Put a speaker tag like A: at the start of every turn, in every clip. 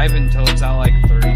A: 35 until it's at like 30.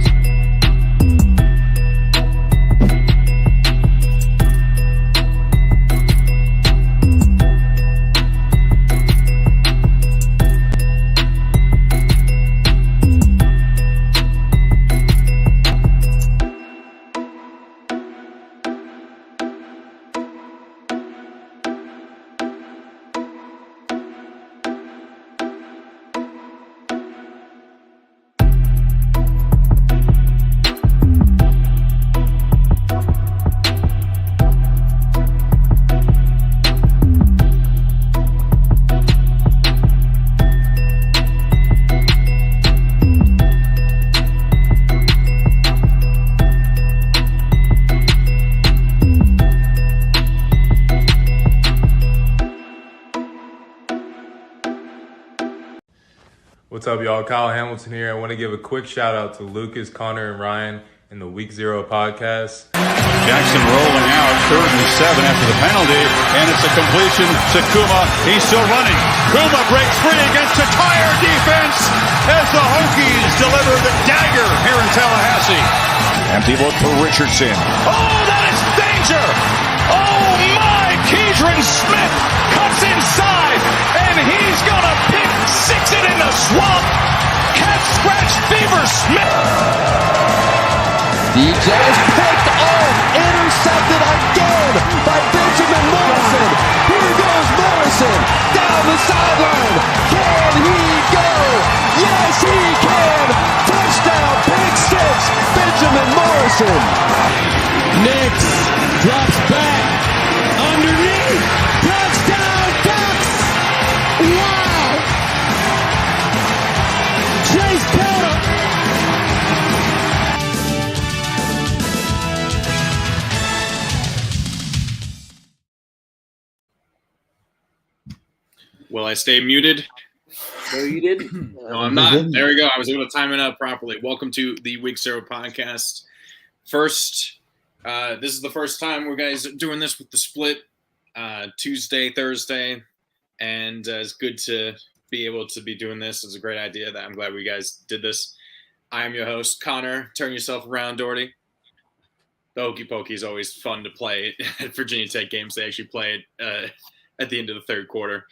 B: What's up, y'all? Kyle Hamilton here. I want to give a quick shout out to Lucas, Connor, and Ryan in the Week 0 podcast.
C: Jackson rolling out, 3rd and 7 after the penalty, and it's a completion to Kuma. He's still running. Kuma breaks free against a tire defense as the Hokies deliver the dagger here in Tallahassee. Empty look for Richardson. Oh, that is danger! Oh my! Keidron Smith cuts inside, and he's gonna pick six it in the swamp. Cat scratch fever Smith.
D: DJ is picked off, intercepted again by Benjamin Morrison. Here goes Morrison down the sideline. Can he go? Yes, he can. Touchdown, pick six, Benjamin Morrison. Nix drops back underneath. Touchdown, Ducks. Wow. Chase Pelham.
E: Will I stay muted?
F: No, you didn't.
E: No, I'm not. There we go. I was able to time it up properly. Welcome to the Week 0 podcast. First, this is the first time we're guys doing this with the split Tuesday, Thursday, and it's good to be able to be doing this. It's a great idea. That I'm glad we guys did this. I am your host, Connor. Turn yourself around, Doherty. The Hokey Pokey is always fun to play at Virginia Tech games. They actually play it at the end of the third quarter.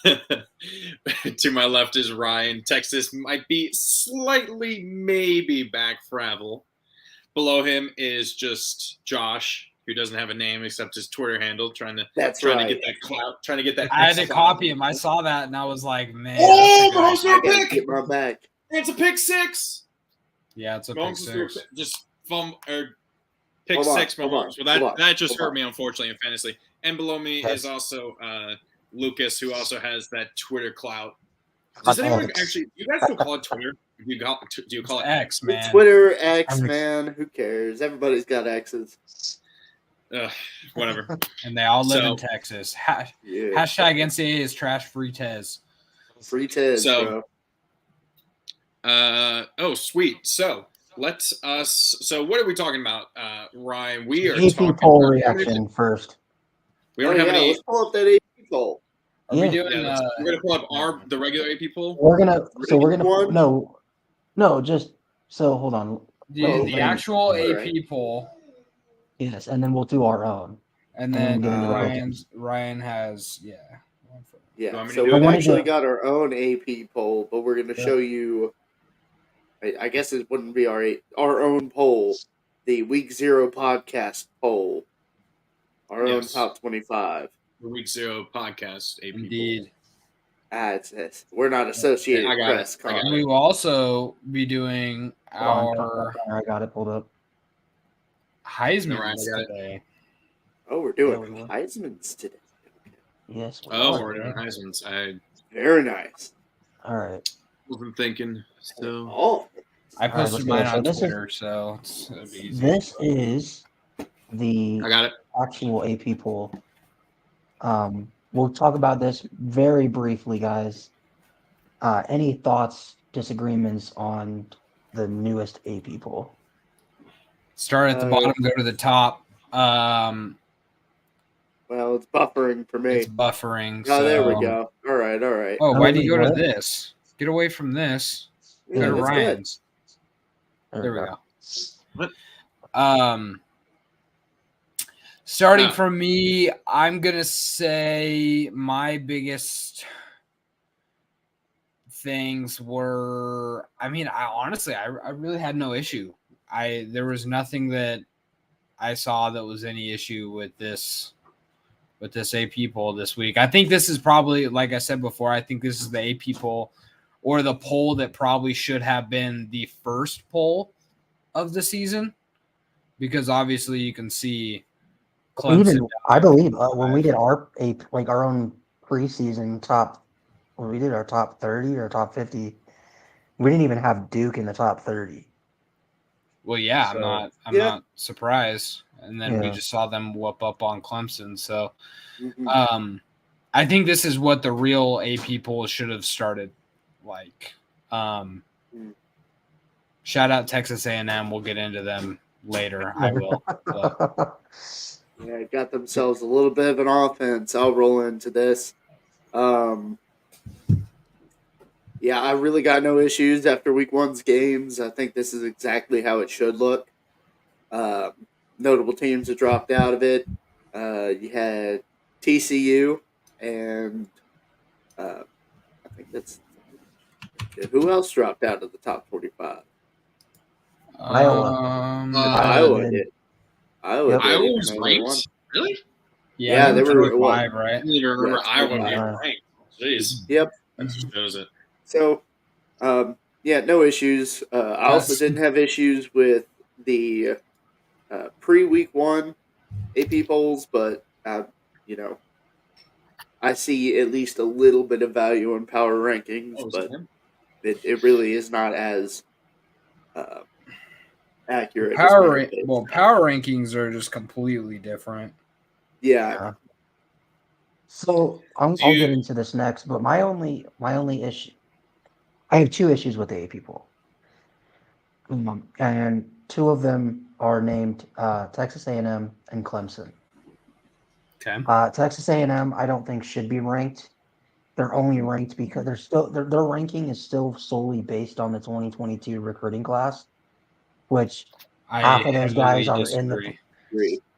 E: To my left is Ryan. Texas might be slightly, maybe back Fravel. Below him is just Josh, who doesn't have a name except his Twitter handle, trying to get that clout, trying to get that.
A: I had to copy him. I saw that and I was like, man.
E: Oh, but also a pick.
F: Get my back.
E: It's a pick six.
A: Yeah, it's a pick six.
E: Just pick six. Well, that just hurt me, unfortunately, in fantasy. And below me is also Lucas, who also has that Twitter clout. Does anyone actually? Do you guys still call it Twitter? Do you call it
A: X, man?
F: Twitter, X, man. Who cares? Everybody's got X's.
E: Whatever.
A: And they all live in Texas. Hashtag NCAA is trash free Tez.
F: Free Tez, bro.
E: Oh, sweet. So what are we talking about, Ryan? We are
G: AP
E: talking
G: poll reaction first.
E: We don't have any.
F: Let's pull up that AP poll.
A: Are we doing?
E: We're gonna pull up the regular AP poll.
G: We're gonna hold on.
A: The actual AP poll.
G: Yes, and then we'll do our own.
A: And then Ryan has
F: Yeah, so we've actually got our own AP poll, but we're going to show you. I guess it wouldn't be our own poll, the Week 0 podcast poll, our own top 25.
E: The Week 0 podcast AP
A: Indeed.
F: We're not Associated Press.
A: We will also be doing our.
G: I got it pulled up.
A: Heisman's today.
F: Oh, we're doing Heisman's today.
G: Yes.
E: We're doing Heisman's.
F: Very nice.
G: All right.
E: Wasn't thinking. So.
A: I posted mine on Twitter, so it's easy.
G: This is the
E: I got it.
G: Actual AP poll. We'll talk about this very briefly, guys. Any thoughts, disagreements on the newest AP poll?
A: Start at the bottom, go to the top.
F: Well, it's buffering for me.
A: It's buffering.
F: Oh, there we go. All right.
A: Oh, why do you go to this? Get away from this.
F: Yeah,
A: Go to
F: that's
A: Ryan's.
G: There
A: There
G: we
A: we
G: go.
A: go. Starting from me, I'm gonna say my biggest things were. I mean, I really had no issue. There was nothing that I saw that was any issue with this AP poll this week. I think this is probably, like I said before, I think this is the AP poll or the poll that probably should have been the first poll of the season, because obviously you can see Clemson.
G: I believe when we did our own preseason top, when we did our top 30 or top 50, we didn't even have Duke in the top 30.
A: Well, yeah,
F: So,
A: I'm not surprised. And then we
G: Yeah.
A: just saw them whoop up on Clemson. So,
F: Mhm.
A: I think this is what the real AP poll should have started like. Shout out Texas A&M. We'll get into them later. I will. But.
F: Yeah, got themselves a little bit of an offense. I'll roll into this. Yeah, I really got no issues after week one's games. I think this is exactly how it should look. Notable teams that dropped out of it. You had TCU and I think that's who else dropped out of the top 45?
G: Iowa
F: did.
G: Iowa
E: was ranked? Really?
F: Yeah, they were
A: 5, right?
E: I didn't even remember Iowa being ranked. Jeez.
F: Yep.
E: That just shows it.
F: So, yeah, no issues. I also didn't have issues with the pre-week one AP polls, but you know, I see at least a little bit of value in power rankings, but it really is not as accurate.
A: Power rankings are just completely different.
F: Yeah.
G: So I'll get into this next, but my only issue, I have two issues with the AP poll, and two of them are named Texas A&M and Clemson.
A: Okay.
G: Texas A&M, I don't think should be ranked. They're only ranked because they're still their ranking is still solely based on the 2022 recruiting class, which half of those guys are
A: disagree.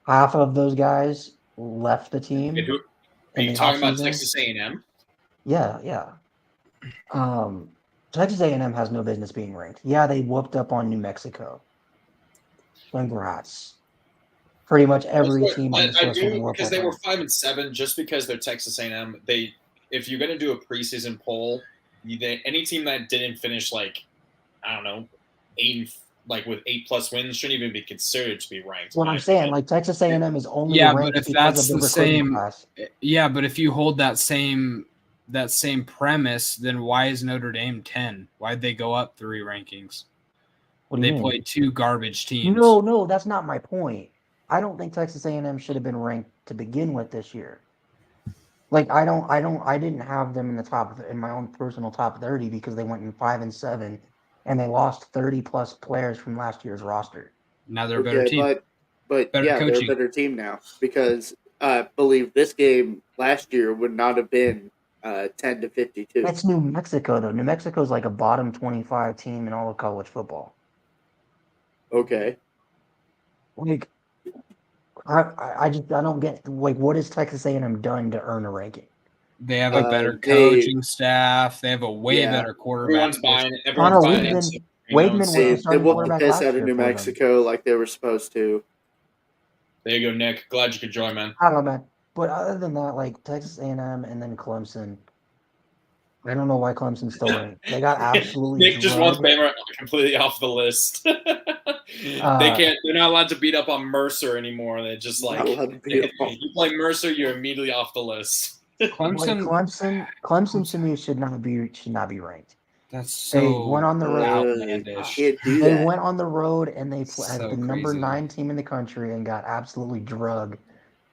G: half of those guys left the team.
E: Are you talking about Texas A&M?
G: Yeah. Texas A&M has no business being ranked. Yeah, they whooped up on New Mexico. Congrats. Pretty much every team on this list
E: because they were 5-7. Just because they're Texas A&M, if you're going to do a preseason poll, any team that didn't finish with 8+ wins shouldn't even be considered to be ranked.
G: What I'm saying, Texas A&M is only ranked
A: but if
G: because
A: that's
G: of the
A: same
G: class.
A: Yeah, but if you hold that same premise, then why is Notre Dame 10? Why'd they go up 3 rankings?
G: What do you mean?
A: They played 2 garbage teams.
G: No, that's not my point. I don't think Texas A&M should have been ranked to begin with this year. I didn't have them in my own personal top 30 because they went in 5-7 and they lost 30+ players from last year's roster.
A: Now they're a better team.
F: But
A: better
F: they're a better team now because I believe this game last year would not have been 10-52.
G: That's New Mexico though. New Mexico's like a bottom 25 team in all of college football.
F: Okay.
G: I don't get what has Texas A&M done to earn a ranking?
A: They have a better coaching staff. They have a way better quarterback.
E: Everyone's buying it.
G: Weigman was the starting
F: whooped the
G: quarterback
F: piss
G: last
F: out
G: year
F: of New
G: for them.
F: Mexico like they were supposed to.
E: There you go, Nick. Glad you could join, man.
G: I don't know, man. But other than that, Texas A&M and then Clemson, I don't know why Clemson's still ranked. They got absolutely.
E: Nick just wants Bama completely off the list. They're not allowed to beat up on Mercer anymore. They're just if you play Mercer, you're immediately off the list.
G: Clemson to me should not be ranked.
A: That's so
G: they went on the road.
A: outlandish.
G: They went on the road and they played the number 9 team in the country and got absolutely drugged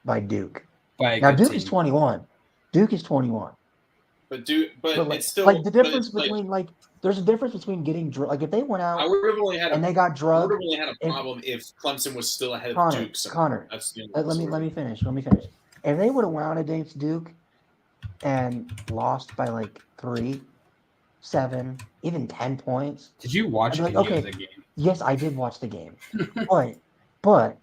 G: by Duke. Now Duke is 21. Duke is 21.
E: But it's still
G: the difference between there's a difference between getting drugged. If they went out and they got drugged,
E: I would have really had a problem if Clemson was still ahead of Duke.
G: Connor, let me finish. If they would have went out against Duke and lost by 3, 7, even 10 points.
A: Did you watch
G: I'd be like,
A: any
G: okay,
A: of the game?
G: yes, I did watch the game. but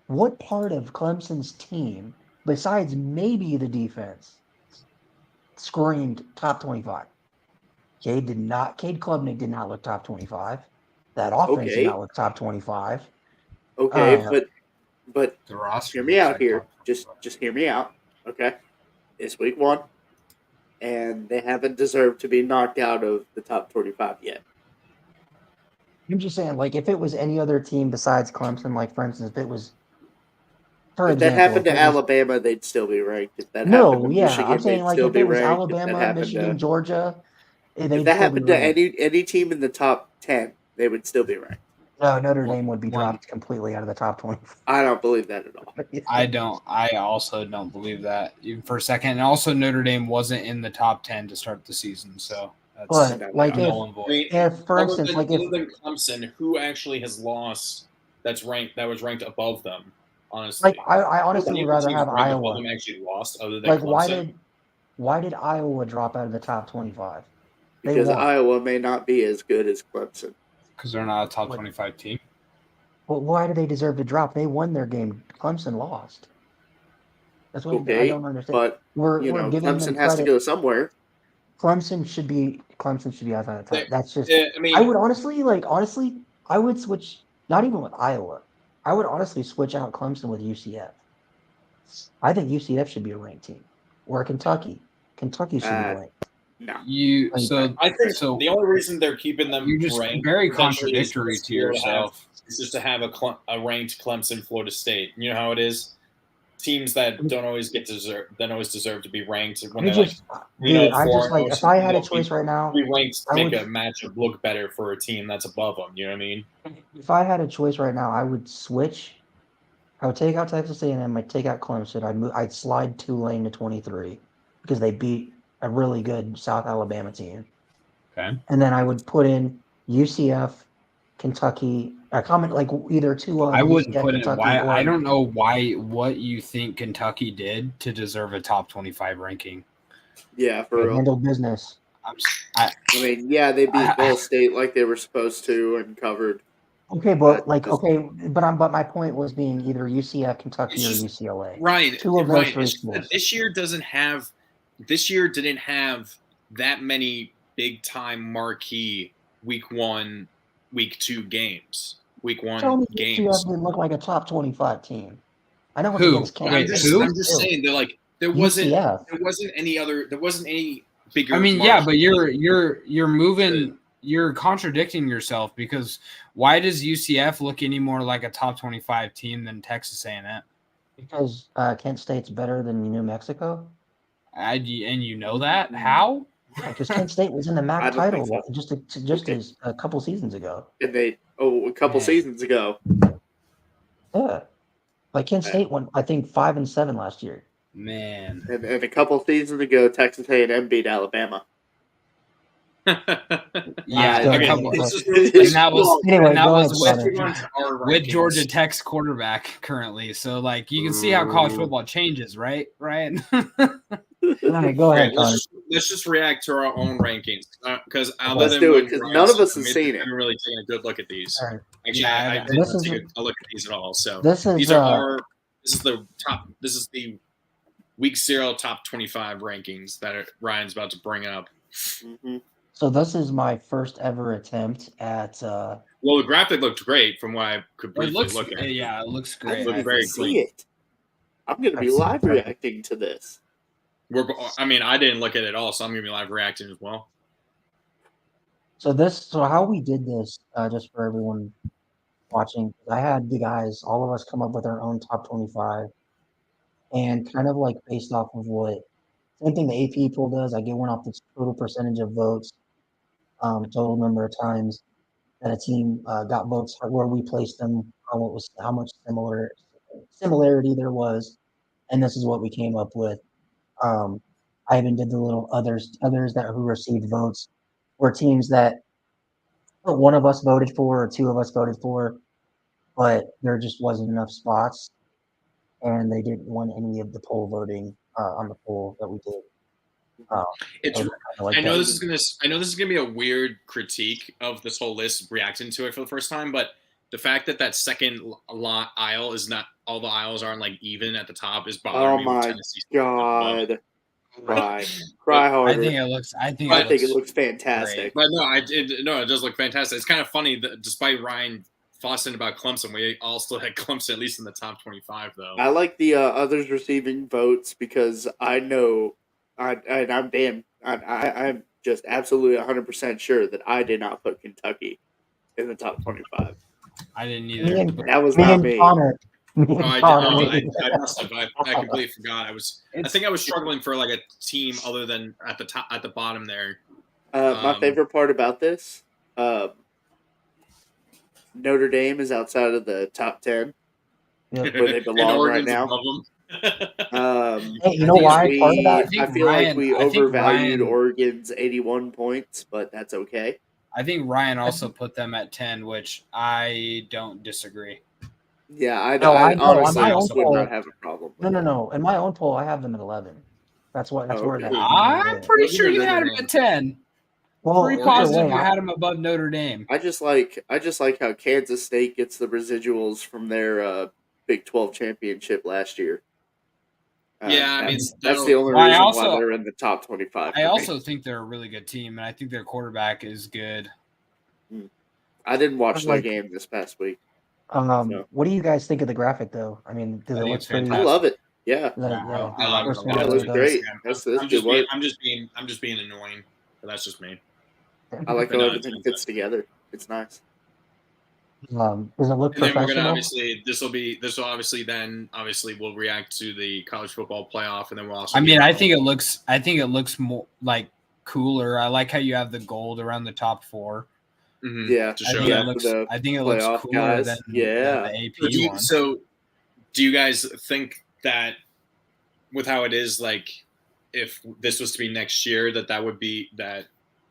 G: what part of Clemson's team, besides maybe the defense, screamed top 25? Cade Klubnik did not look top 25. That offense did not look top 25.
F: Okay, but
A: The roster
F: hear me
A: looks
F: out
A: like
F: here.
A: top
F: Just hear me out. Okay, it's week 1, and they haven't deserved to be knocked out of the top 25 yet.
G: I'm just saying, like, if it was any other team besides Clemson, like, for instance, if it was, for
F: If
G: example,
F: that happened to Alabama, they'd still be ranked. If that happened
G: no,
F: to
G: yeah,
F: Michigan,
G: I'm saying,
F: they'd
G: like,
F: still
G: if
F: be
G: it was
F: ranked. If that
G: Alabama,
F: happened
G: Michigan,
F: to
G: Georgia,
F: if
G: they'd
F: that
G: still be
F: happened to
G: ranked.
F: any team in the top 10, they would still be ranked.
G: No, Notre Dame would be dropped completely out of the top 20.
F: I don't believe that at all.
A: I also don't believe that even for a second. And also, Notre Dame wasn't in the top 10 to start the season, so that's
G: But like
A: null and void.
G: if for instance, like if
E: other than Clemson, who actually has lost that was ranked above them? Honestly,
G: like I honestly would rather have Iowa.
E: Them actually lost other than
G: Like
E: Clemson.
G: why did Iowa drop out of the top 25?
F: Because Iowa may not be as good as Clemson.
A: Because they're not a top 25 team.
G: Well, why do they deserve to drop? They won their game. Clemson lost. That's what I don't understand.
F: But
G: we're giving
F: Clemson
G: them
F: has to
G: credit.
F: go somewhere.
G: Clemson should be outside the top. That's just.
E: I mean,
G: I would honestly, I would switch. Not even with Iowa. I would honestly switch out Clemson with UCF. I think UCF should be a ranked team, or Kentucky. Kentucky should be ranked.
F: No.
E: I think the only reason they're keeping them
A: you're just
E: ranked
A: very contradictory to yourself.
E: It's just to have a ranked Clemson, Florida State. You know how it is. Teams that don't always deserve to be ranked when they're
G: just, dude, I just like if I had a choice right now,
E: be ranked make a matchup look better for a team that's above them. You know what I mean?
G: If I had a choice right now, I would switch. I would take out Texas A&M. I'd take out Clemson. I'd slide Tulane to 23 because they beat a really good South Alabama team.
A: Okay.
G: And then I would put in UCF, Kentucky. I comment like either two of.
A: I wouldn't
G: UCF,
A: put it.
G: Kentucky,
A: Why? I don't know what you think Kentucky did to deserve a top 25 ranking.
F: Yeah, for real.
G: Handled business.
F: I mean, yeah, they beat Ball State like they were supposed to and covered.
G: Okay, but but my point was being either UCF, Kentucky, or UCLA.
E: Right.
G: Two of those three schools.
E: This year didn't have that many big time marquee week 1, week 2 games. Week 1 games.
G: UCF didn't look like a top 25 team. I know it's
A: Who?
G: against Kansas.
E: I'm just saying they're like there wasn't any bigger.
A: I mean, yeah, but you're moving. You're contradicting yourself because why does UCF look any more like a top 25 team than Texas A&M?
G: Because Kent State's better than New Mexico.
A: And you know that? How?
G: Yeah, because Kent State was in the MAC title just a couple seasons ago.
F: And a couple seasons ago.
G: Yeah, like Kent State won, I think 5-7 last year.
A: Man,
F: and a couple seasons ago, Texas A&M beat Alabama.
A: Yeah, that was with Georgia Tech's quarterback currently. So, like, you can see how college football changes, right, Ryan?
G: Go ahead.
E: Let's just react to our own rankings because
F: let's do it because none of us has seen it.
E: I'm really taking a good look at these.
G: Right.
E: Actually, I didn't take a look at these at all. So
G: this is
E: the week 0 top 25 rankings that Ryan's about to bring up.
F: Mm-hmm.
G: So this is my first ever attempt at.
E: Well, the graphic looked great from what I could briefly look at.
A: Yeah, it looks great.
F: I very see it. I'm going to be live reacting to this.
E: I didn't look at it at all, so I'm going to be live reacting as well.
G: So how we did this, just for everyone watching, I had the guys, all of us, come up with our own top 25, and kind of like based off of same thing the AP poll does. I get one off the total percentage of votes, total number of times that a team got votes, where we placed them, how much similarity there was, and this is what we came up with. I even did the little others that who received votes were teams that one of us voted for or two of us voted for, but there just wasn't enough spots, and they didn't want any of the poll voting on the poll that we did.
E: It's.
G: Like
E: I know
G: that.
E: this is gonna. I know this is gonna be a weird critique of this whole list reacting to it for the first time, but the fact that second lot aisle is not all the aisles aren't like even at the top is bothering
F: Oh
E: me with
F: my
E: Tennessee.
F: God. Cry
E: But
F: harder.
A: I think it looks. I think
F: it looks fantastic.
E: But no, it does look fantastic. It's kind of funny that despite Ryan fussing about Clemson, we all still had Clemson at least in the top 25, though.
F: I like the others receiving votes because I know, I'm just absolutely 100% sure that I did not put Kentucky in the top 25.
A: I didn't either.
F: That was not me.
G: Connor.
E: I must have. I completely forgot. I think I was struggling for like a team other than at the bottom there.
F: My favorite part about this, Notre Dame is outside of the top 10, where they belong right now.
G: Hey, you know why?
F: I feel like we overvalued Oregon's 81 points, but that's okay.
A: I think Ryan also put them at 10, which I don't disagree.
F: Yeah, I honestly would not have a problem with
G: No. In my own poll, I have them at 11. That's where
A: I'm pretty sure you had them at 10.
G: Well,
A: pretty positive you had them above Notre Dame.
F: I just like how Kansas State gets the residuals from their Big 12 championship last year. That's the only reason why they're in the top 25.
A: I also think they're a really good team, and I think their quarterback is good.
F: I didn't watch their game this past week.
G: What do you guys think of the graphic, though? I mean, does it look pretty?
F: I love it. Yeah,
E: I love it.
F: It looks great.
E: I'm just being annoying, but that's just me.
F: I like how everything fits together. It's nice.
G: Does it look
E: and then
G: professional?
E: We're gonna obviously we'll react to the college football playoff, and then we'll also.
A: I think it looks more like cooler. I like how you have the gold around the top 4.
E: Mm-hmm.
F: Yeah,
A: I think it looks cooler than the AP one.
E: So, do you guys think that with how it is, like, if this was to be next year, that would be that?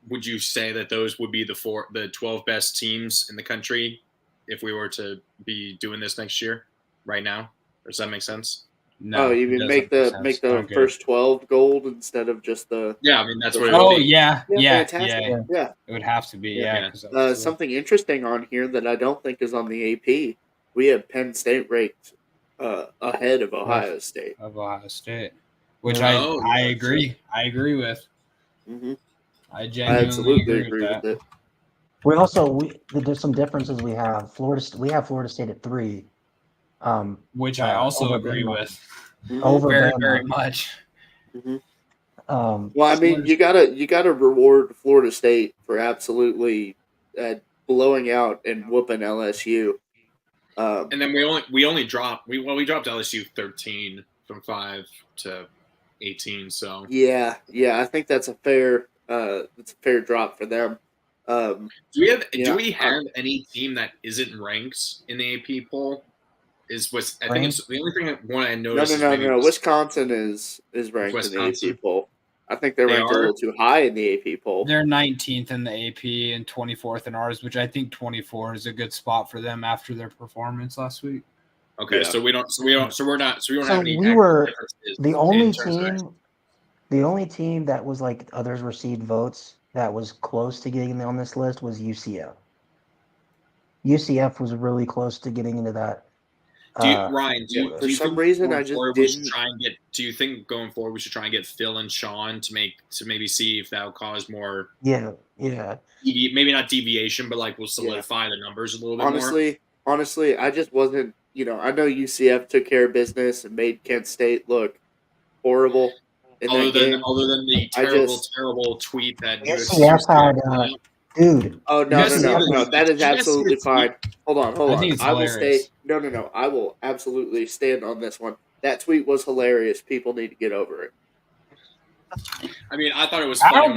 E: Would you say that those would be the 12 best teams in the country if we were to be doing this next year, right now? Does that make sense?
F: No. Oh, you mean make the first 12 gold instead of just the?
E: Yeah, I mean that's what.
A: Yeah.
F: It
A: would have to be. Yeah.
F: Something interesting on here that I don't think is on the AP. We have Penn State ranked ahead of Ohio State.
A: Which I agree. I agree with.
F: Mm-hmm.
A: I genuinely
F: absolutely agree with it.
G: There's some differences we have. We have Florida State at 3.
A: Which I also agree with.
G: Over
A: very, very much.
F: Mm-hmm. Well, I mean, you gotta reward Florida State for absolutely blowing out and whooping LSU.
E: And then we dropped LSU 13 from 5 to 18. So
F: yeah, I think that's a fair drop for them.
E: Do we have any team that isn't ranked in the AP poll? I think it's the only thing I noticed.
F: No. Wisconsin is ranked in the AP poll. I think they're ranked a little too high in the AP poll.
A: They're 19th in the AP and 24th in ours, which I think 24 is a good spot for them after their performance last week.
E: Okay, so we don't have any.
G: We were the only team that was like others received votes that was close to getting on this list was UCF. UCF was really close to getting into that.
E: Ryan, do you think going forward we should try and get Phil and Sean to maybe see if that'll cause more?
G: Yeah.
E: Maybe not deviation, but like we'll solidify the numbers a little bit more.
F: Honestly, I just wasn't. I know UCF took care of business and made Kent State look horrible.
E: Other than the terrible tweet that
G: UCF had. Dude.
F: Oh no! That is absolutely fine. Hold on. I will stay. No. I will absolutely stand on this one. That tweet was hilarious. People need to get over it.
E: I mean, I thought it was funny.
A: I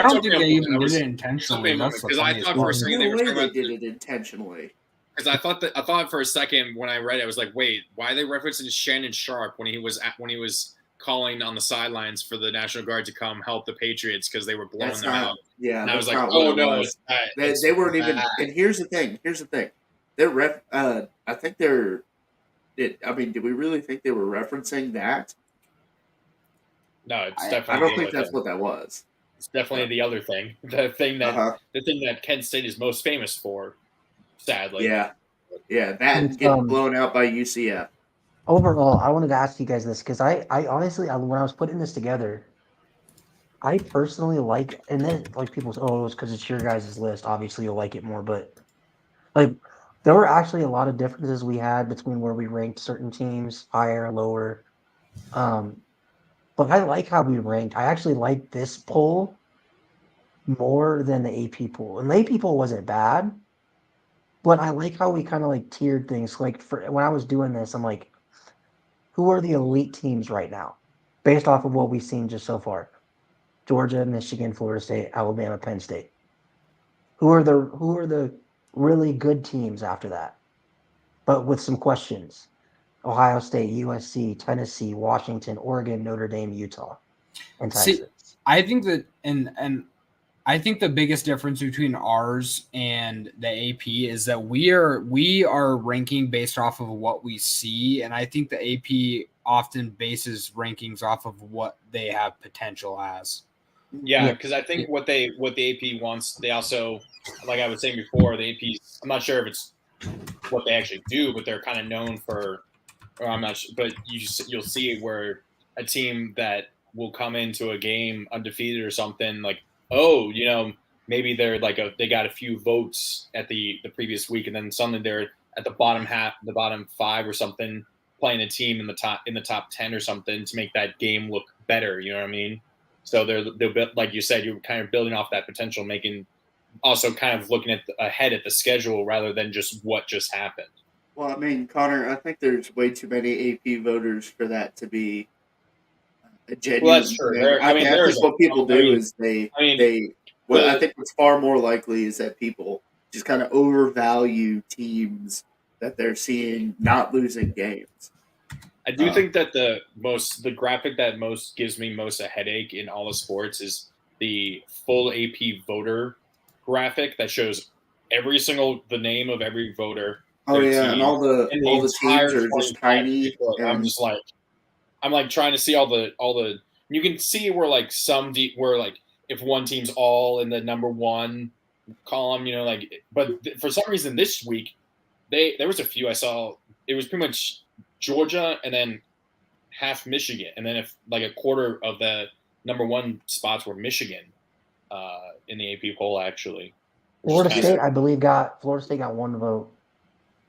A: don't think they even did it intentionally.
E: Because I thought for a second
F: they did it intentionally.
E: Because I thought for a second when I read it, I was like, wait, why are they referencing Shannon Sharp when he was calling on the sidelines for the National Guard to come help the Patriots because they were blowing them out?
F: Yeah,
E: and I was like, oh no,
F: they weren't even. And here's the thing. They're I think they're. I mean, do we really think they were referencing that?
E: No, it's
F: I
E: definitely.
F: don't think that's what that was.
E: It's definitely the other thing. The thing that Kent State is most famous for, sadly.
F: Yeah, that and getting blown out by UCF.
G: Overall, I wanted to ask you guys this because I honestly, when I was putting this together, I personally like, and then like people say, oh, it's because it's your guys' list. Obviously, you'll like it more, but like there were actually a lot of differences we had between where we ranked certain teams, higher, lower. But I like how we ranked. I actually like this poll more than the AP poll. And the AP poll wasn't bad, but I like how we kind of like tiered things. Like for when I was doing this, I'm like, who are the elite teams right now, based off of what we've seen just so far? Georgia, Michigan, Florida State, Alabama, Penn State. Who are the really good teams after that? But with some questions. Ohio State, USC, Tennessee, Washington, Oregon, Notre Dame, Utah, and Texas.
A: See, I think that and I think the biggest difference between ours and the AP is that we are ranking based off of what we see, and I think the AP often bases rankings off of what they have potential as.
E: Yeah, because I think what the AP wants, they also, like I was saying before, the APs. I'm not sure if it's what they actually do, but they're kind of known for. Or I'm not sure, but you'll see where a team that will come into a game undefeated or something like, oh, maybe they're like they got a few votes at the previous week, and then suddenly they're at the bottom five or something, playing a team in the top 10 or something to make that game look better. You know what I mean? So they're like you said, you're kind of building off that potential, making also kind of looking ahead at the schedule rather than just what just happened.
F: Well, I mean, Connor, I think there's way too many AP voters for that to be a genuine.
E: Well, that's true.
F: Thing. I think what people do is I think what's far more likely is that people just kind of overvalue teams that they're seeing not losing games.
E: I do think that the graphic that gives me most a headache in all the sports is the full AP voter graphic that shows the name of every voter.
F: Oh yeah, and all the teams are just tiny.
E: I'm like trying to see all the. You can see where like where like if one team's all in the number one column, but for some reason this week, there was a few I saw. It was pretty much Georgia and then half Michigan, and then if like a quarter of the number one spots were Michigan in the AP poll actually.
G: Florida State got one vote.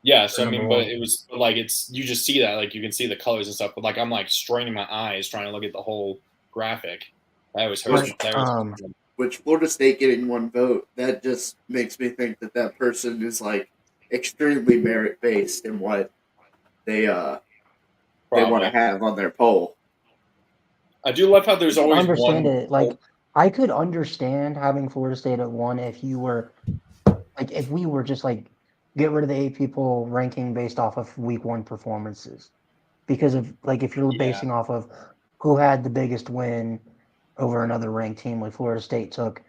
E: Yeah, so I mean, but it was like you just see that, like you can see the colors and stuff, but like I'm like straining my eyes trying to look at the whole graphic. That was
F: which Florida State getting one vote, that just makes me think that person is like extremely merit based in what they want to have on their poll.
E: I do love how there's always
G: understand it. Like I could understand having Florida State at one if we were just like get rid of the AP poll ranking based off of week one performances, because of like if you're basing off of who had the biggest win over another ranked team, like Florida State took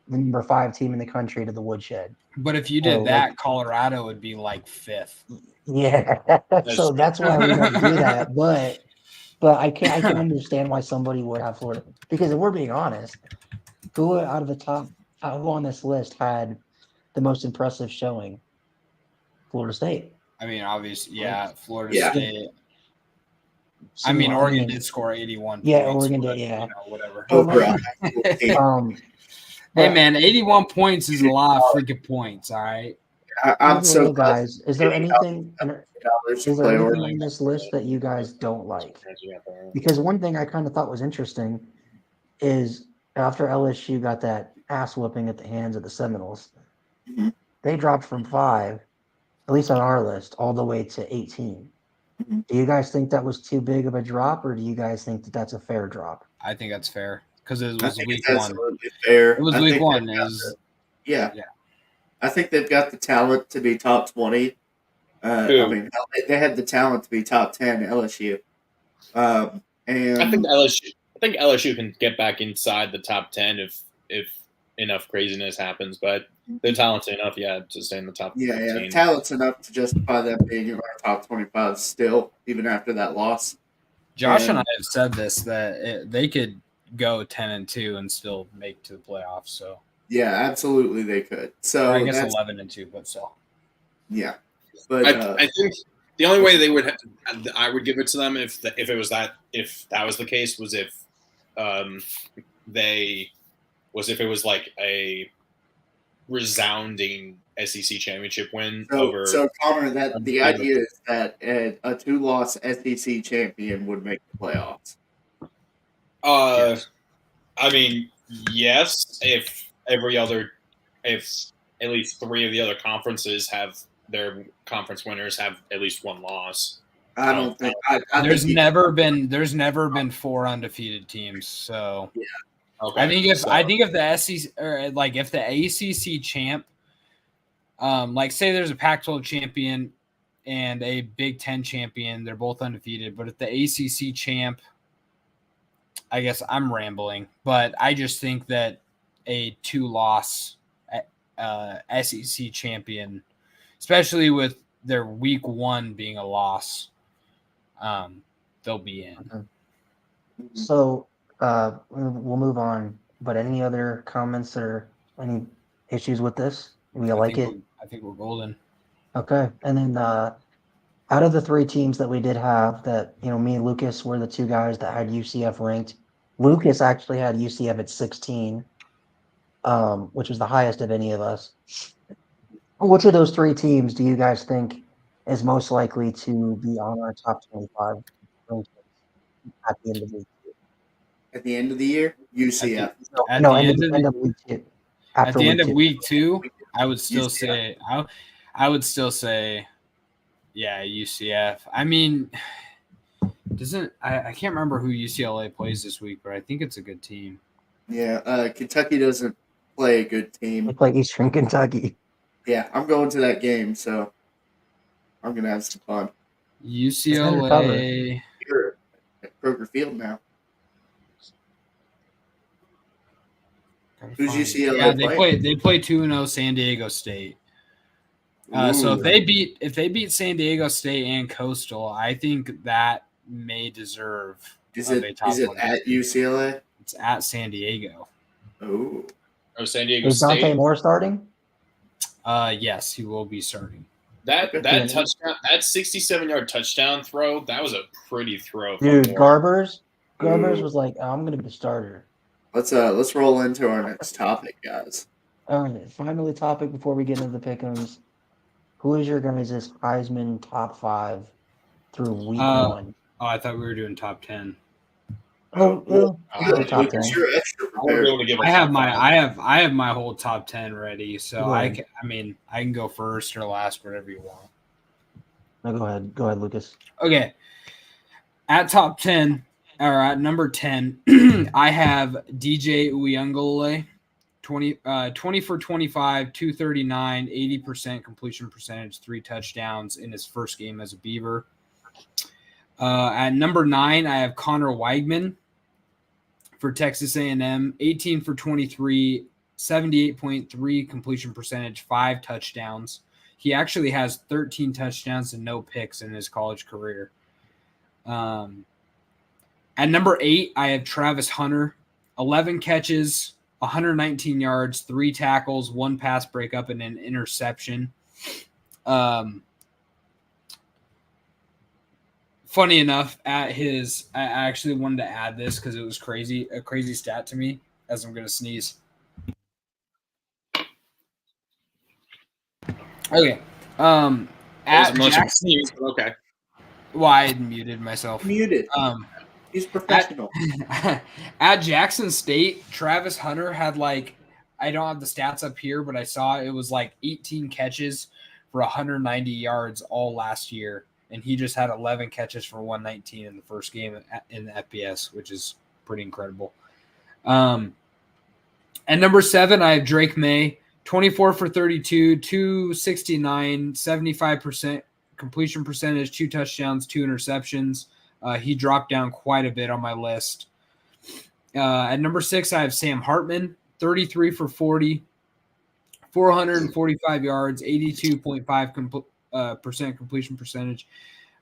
G: the number 5 team in the country to the woodshed.
A: But if you did that, Colorado would be like 5th.
G: Yeah, so that's why we don't do that. But I can understand why somebody would have Florida, because if we're being honest, who out of the top who on this list had the most impressive showing? Florida State.
A: I mean, obviously, Florida State. I mean, Oregon did score 81 points.
G: Yeah, Oregon did,
A: whatever.
G: Hey,
A: man, 81 points is a lot of freaking points, all right?
F: I'm so
G: guys. Is there anything in this list that you guys don't like? Because one thing I kind of thought was interesting is after LSU got that ass whooping at the hands of the Seminoles, they dropped from 5, at least on our list, all the way to 18. Do you guys think that was too big of a drop, or do you guys think that that's a fair drop?
A: I think that's fair because it was week 1.
F: Fair.
A: It was week 1.
F: Yeah. I think they've got the talent to be top 20. I mean, they had the talent to be top 10 LSU. And
E: I think LSU can get back inside the top 10 if enough craziness happens, but they're talented enough, to stay in the top 15.
F: Yeah, talent's enough to justify them being in our top 25 still, even after that loss.
A: Josh and I have said this that they could go 10-2 and still make to the playoffs. So
F: yeah, absolutely they could. So
A: or I guess 11-2, but still.
F: Yeah, but
E: I think the only way they would I would give it to them if that was the case was if it was like a resounding SEC championship win over.
F: So Connor, that the idea is that a 2-loss SEC champion would make the playoffs.
E: I mean, yes, if at least 3 of the other conferences have their conference winners have at least 1 loss.
F: I don't think
A: there's never been 4 undefeated teams. So
F: yeah,
E: okay.
A: I think if the SEC or like if the ACC champ, like say there's a Pac-12 champion and a Big Ten champion, they're both undefeated. But if the ACC champ, I guess I'm rambling, but I just think that a 2-loss SEC champion, especially with their week 1 being a loss, they'll be in.
G: So we'll move on. But any other comments or any issues with this? I
A: think we're golden.
G: Okay, and then out of the 3 teams that we did have, that me and Lucas were the 2 guys that had UCF ranked. Lucas actually had UCF at 16, which was the highest of any of us. Which of those 3 teams do you guys think is most likely to be on our top 25 at the end of the year?
F: At the end of the year, UCF.
A: At the end of week 2. At the end of week 2, I would still say I would still say, yeah, UCF. I mean, I can't remember who UCLA plays this week, but I think it's a good team.
F: Yeah, Kentucky doesn't play a good team.
G: They play Eastern Kentucky.
F: Yeah, I'm going to that game, so I'm gonna have some fun.
A: UCLA.
F: You're at Kroger Field now. Who's UCLA?
A: Yeah, they play 2-0 San Diego State. So if they beat San Diego State and Coastal, I think that may deserve.
F: Is it at UCLA?
A: It's at San Diego.
F: Oh,
E: San Diego
G: Is
E: State.
G: Dante Moore starting?
A: Yes, he will be starting.
E: That touchdown, that 67-yard touchdown throw, that was a pretty throw.
G: Dude, Garbers was like, I'm gonna be the starter.
F: Let's roll into our next topic, guys.
G: All right, finally topic before we get into the Pickems. Who is your guys' Heisman top 5 through week 1?
A: Oh, I thought we were doing top 10.
G: Top 10.
A: I have my whole top 10 ready, so I can go first or last, whatever you want.
G: No, go ahead, Lucas.
A: Okay, at top 10 or at number 10, I have DJ Uyunglele, 20 for 25, 239, 80% completion percentage, 3 touchdowns in his first game as a Beaver. At number 9, I have Connor Weigman for Texas A&M, 18 for 23, 78.3 completion percentage, 5 touchdowns. He actually has 13 touchdowns and no picks in his college career. At number 8, I have Travis Hunter, 11 catches, 119 yards, 3 tackles, 1 pass breakup, and an interception. Funny enough, I actually wanted to add this because it was a crazy stat to me as I'm going to sneeze. Okay. At Jackson,
E: okay.
A: Well, I had muted myself.
F: Muted. He's professional.
A: At Jackson State, Travis Hunter had I don't have the stats up here, but I saw it was 18 catches for 190 yards all last year. And he just had 11 catches for 119 in the first game in the FBS, which is pretty incredible. At number 7, I have Drake May, 24 for 32, 269, 75% completion percentage, 2 touchdowns, 2 interceptions. He dropped down quite a bit on my list. At number 6, I have Sam Hartman, 33 for 40, 445 yards, 82.5% completion percentage,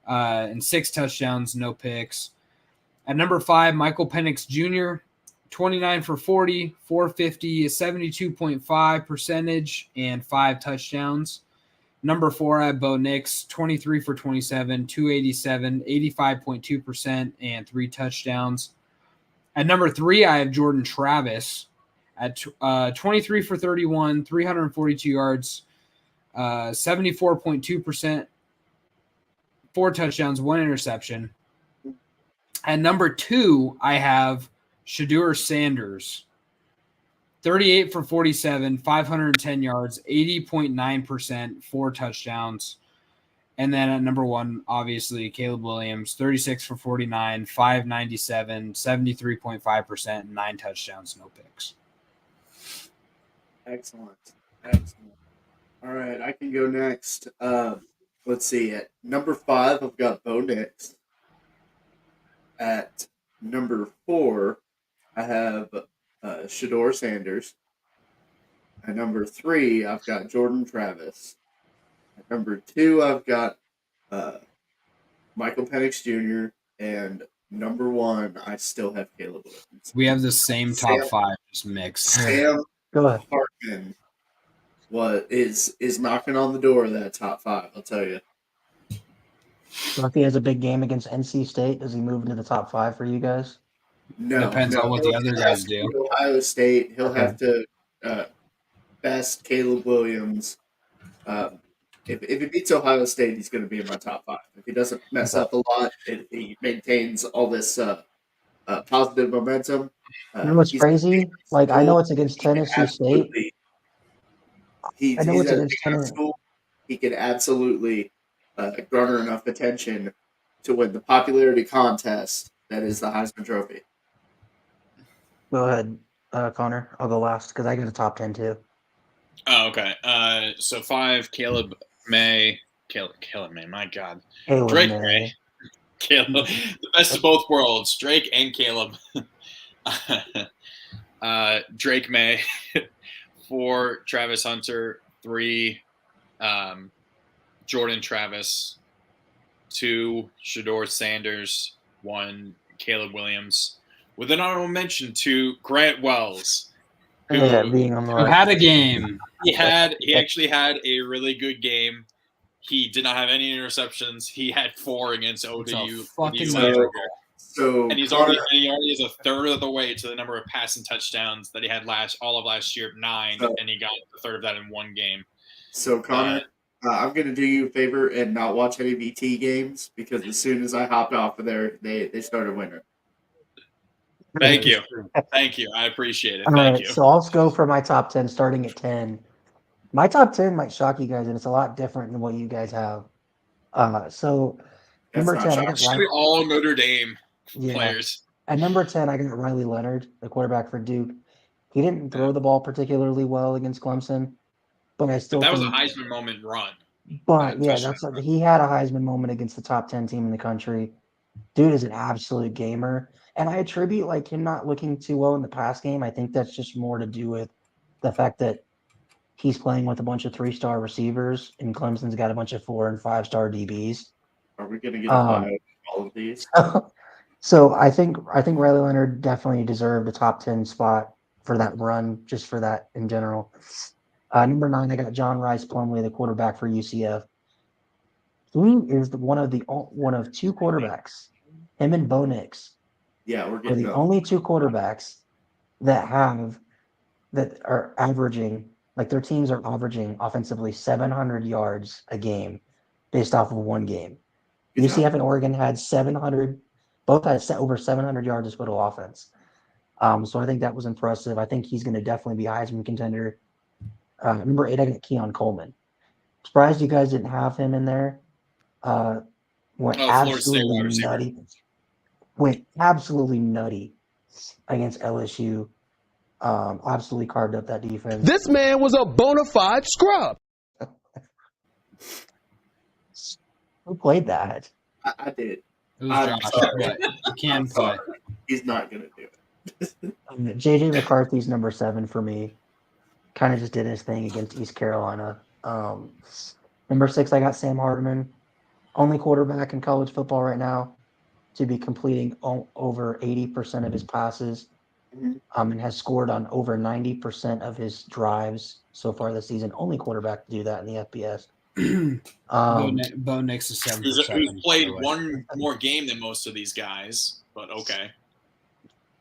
A: and 6 touchdowns, no picks. At number 5, Michael Penix Jr., 29 for 40, 450, 72.5 percentage, and 5 touchdowns. Number 4, I have Bo Nix, 23 for 27, 287, 85.2%, and 3 touchdowns. At number 3, I have Jordan Travis at 23 for 31, 342 yards, 74.2%, 4 touchdowns, 1 interception. At number 2, I have Shedeur Sanders, 38 for 47, 510 yards, 80.9%, 4 touchdowns. And then at number 1, obviously, Caleb Williams, 36 for 49, 597, 73.5%, and 9 touchdowns, no picks.
F: Excellent. All right, I can go next. Let's see. At number 5, I've got Bo Nix. At number 4, I have Shedeur Sanders. At number 3, I've got Jordan Travis. At number 2, I've got Michael Penix Jr. And number 1, I still have Caleb Williams.
A: We have the same top 5 just mixed.
F: Sam Hartman is knocking on the door of that top 5, I'll tell you.
G: So if he has a big game against NC State, does he move into the top 5 for you guys?
F: No.
A: Depends on what the other guys do.
F: Ohio State, he'll have to best Caleb Williams. If he beats Ohio State, he's going to be in my top 5. If he doesn't mess up a lot, if he maintains all this positive momentum.
G: You know what's crazy? Like, I know it's against Tennessee State.
F: I know it's against Tennessee. He can absolutely garner enough attention to win the popularity contest that is the Heisman Trophy.
G: Go ahead, Connor. I'll go last because I get a top 10 too.
E: Oh, okay. So 5, Caleb May. My God.
G: Drake
E: May. Caleb. The best of both worlds. Drake and Caleb. Drake May. 4, Travis Hunter. 3, Jordan Travis. 2, Shedeur Sanders. 1, Caleb Williams. With an honorable mention to Grant Wells, who
A: had a game.
E: He actually had a really good game. He did not have any interceptions. He had 4 against ODU. And he already is a third of the way to the number of passing touchdowns that he had all of last year, 9, and he got a third of that in 1 game.
F: So Connor, I'm going to do you a favor and not watch any VT games because as soon as I hopped off of there, they started winning.
E: Thank you. I appreciate it.
G: Thank
E: you.
G: So I'll go for my top 10 starting at 10. My top 10 might shock you guys, and it's a lot different than what you guys have. So number 10, I got
E: actually all Notre Dame players.
G: At number 10, I got Riley Leonard, the quarterback for Duke. He didn't throw the ball particularly well against Clemson, but I still
E: think was a Heisman moment run.
G: But he had a Heisman moment against the top 10 team in the country. Dude is an absolute gamer. And I attribute him not looking too well in the pass game. I think that's just more to do with the fact that he's playing with a bunch of 3-star receivers, and Clemson's got a bunch of 4- and 5-star DBs.
F: Are we going to get all of these?
G: So I think Riley Leonard definitely deserved a top 10 spot for that run, just for that in general. Number 9, I got John Rice Plumlee, the quarterback for UCF. He is one of 2 quarterbacks, him and Bo Nix.
F: Yeah, we're
G: the only 2 quarterbacks that are averaging, their teams are averaging offensively 700 yards a game based off of 1 game. UCF and Oregon had 700, both had over 700 yards of total offense. So I think that was impressive. I think he's going to definitely be a Heisman contender. Number 8, I got Keon Coleman. Surprised you guys didn't have him in there. Went absolutely nutty against LSU. Absolutely carved up that defense.
D: This man was a bona fide scrub.
G: Who played that?
F: I did.
A: It was Josh, but he can play.
F: He's not going to do it.
G: JJ McCarthy's number 7 for me. Kind of just did his thing against East Carolina. Number 6, I got Sam Hartman. Only quarterback in college football right now. to be completing over 80% of his passes, and has scored on over 90% of his drives so far this season. Only quarterback to do that in the FBS.
A: Bo Nix is 7 for
E: Who's
A: 7.
E: played one more game than most of these guys, but okay.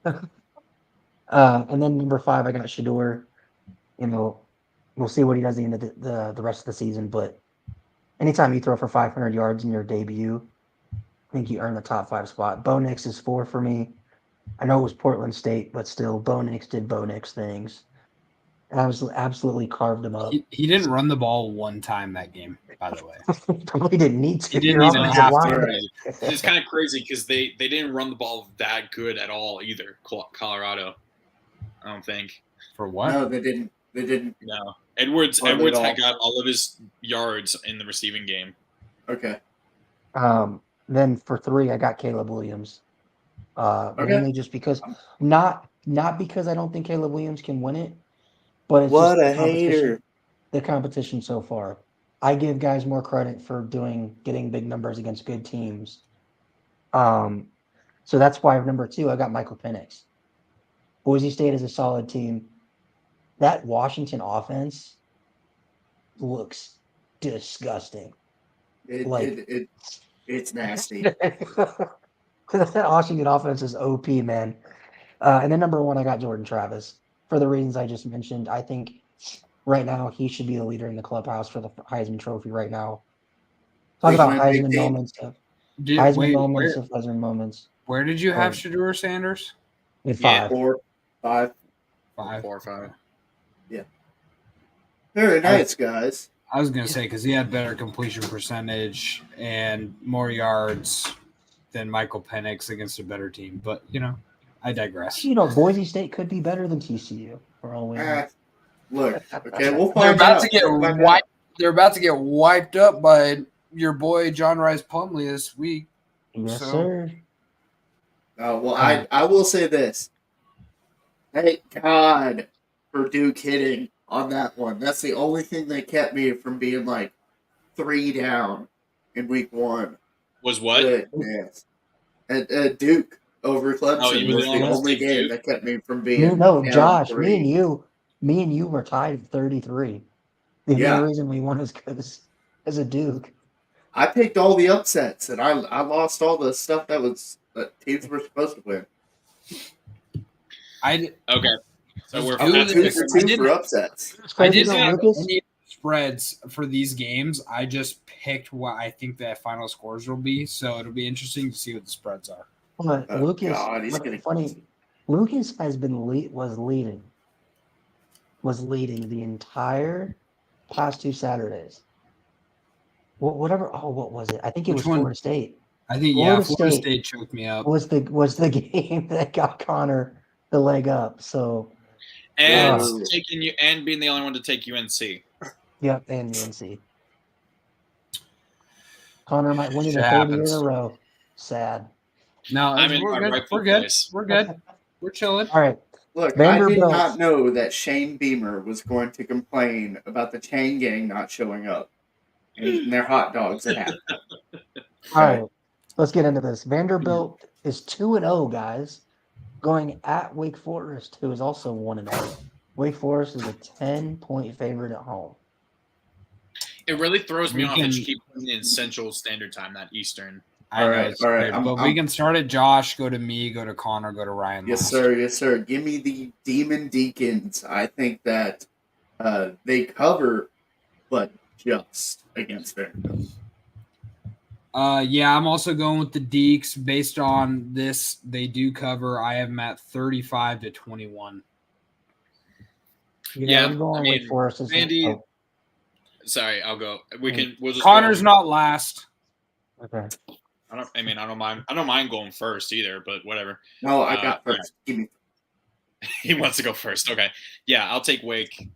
G: And then number 5, I got Shador. You know, we'll see what he does at the end of the rest of the season. But anytime you throw for 500 yards in your debut, I think you earn the top 5 spot. Bo Nix is 4 for me. I know it was Portland State, but still, Bo Nix did Bo Nix things. Absolutely carved him up.
A: He didn't run the ball one time that game, by the way.
G: Probably didn't need to.
A: He didn't even have to.
E: It's kind of crazy because they didn't run the ball that good at all either. Colorado, I don't think.
A: For what?
F: No, they didn't. They didn't.
E: No, Edwards had got all of his yards in the receiving game.
F: Okay.
G: Then for 3, I got Caleb Williams. Mainly just because not because I don't think Caleb Williams can win it, but it's
F: what
G: just
F: a hater.
G: The competition so far. I give guys more credit for getting big numbers against good teams. So that's why number 2, I got Michael Penix. Boise State is a solid team. That Washington offense looks disgusting.
F: It's nasty.
G: That Washington offense is OP, man. And then number 1, I got Jordan Travis. For the reasons I just mentioned, I think right now he should be the leader in the clubhouse for the Heisman Trophy right now. Talk about Heisman moments of Heisman moments.
A: Where did you have Shador Sanders?
G: In 5.
F: 4, 5.
E: 4 or 5.
F: Yeah. Very nice, guys.
A: I was going to say, because he had better completion percentage and more yards than Michael Penix against a better team. But, I digress.
G: Boise State could be better than TCU for all we know.
F: Look, okay, we'll find out.
A: They're about to get wiped up by your boy John Rice Plumlee this week.
G: Yes, sir.
F: Well, I will say this. Thank God for Duke hitting on that one. That's the only thing that kept me from being 3 down in week 1.
E: Was what?
F: Goodness. Duke over Clemson was the only game that kept me from being down
G: Josh,
F: 3.
G: me and you were tied at 33. The only reason we won is because as a Duke.
F: I picked all the upsets, and I lost all the stuff that teams were supposed to win.
E: Okay. So we're
F: 2 for upsets.
A: I didn't have any spreads for these games. I just picked what I think the final scores will be, so it'll be interesting to see what the spreads are.
G: But Lucas, funny. Lucas was leading the entire past 2 Saturdays. What was it? I think it was Florida State.
A: I think Florida State choked me up.
G: Was the game that got Connor the leg up? So
E: and taking you and being the only one to take UNC.
G: Yep, and UNC. Connor might win it a 30 year in a row. Sad.
A: No, we're good. We're good. We're chilling.
G: All right.
F: Look, I did not know that Shane Beamer was going to complain about the Chain Gang not showing up and their hot dogs at half.
G: All right, let's get into this. Vanderbilt is 2-0, guys, going at Wake Forest, who is also 1-0. Wake Forest is a 10-point favorite at home.
E: It really throws me off that you keep putting in Central Standard Time, not Eastern.
F: All right.
A: But we can start at Josh, go to me, go to Connor, go to Ryan.
F: Yes, sir. Give me the Demon Deacons. I think that they cover, but just against Vanderbilt.
A: I'm also going with the Deeks. Based on this, they do cover. I have them at 35-21.
G: I'm going Wake Forest.
E: Andy, sorry, I'll go. We'll just
A: Connor's not last.
G: Okay.
E: I don't mind going first either, but whatever.
F: No, I got first. Give me.
E: He wants to go first. Okay. Yeah, I'll take Wake, and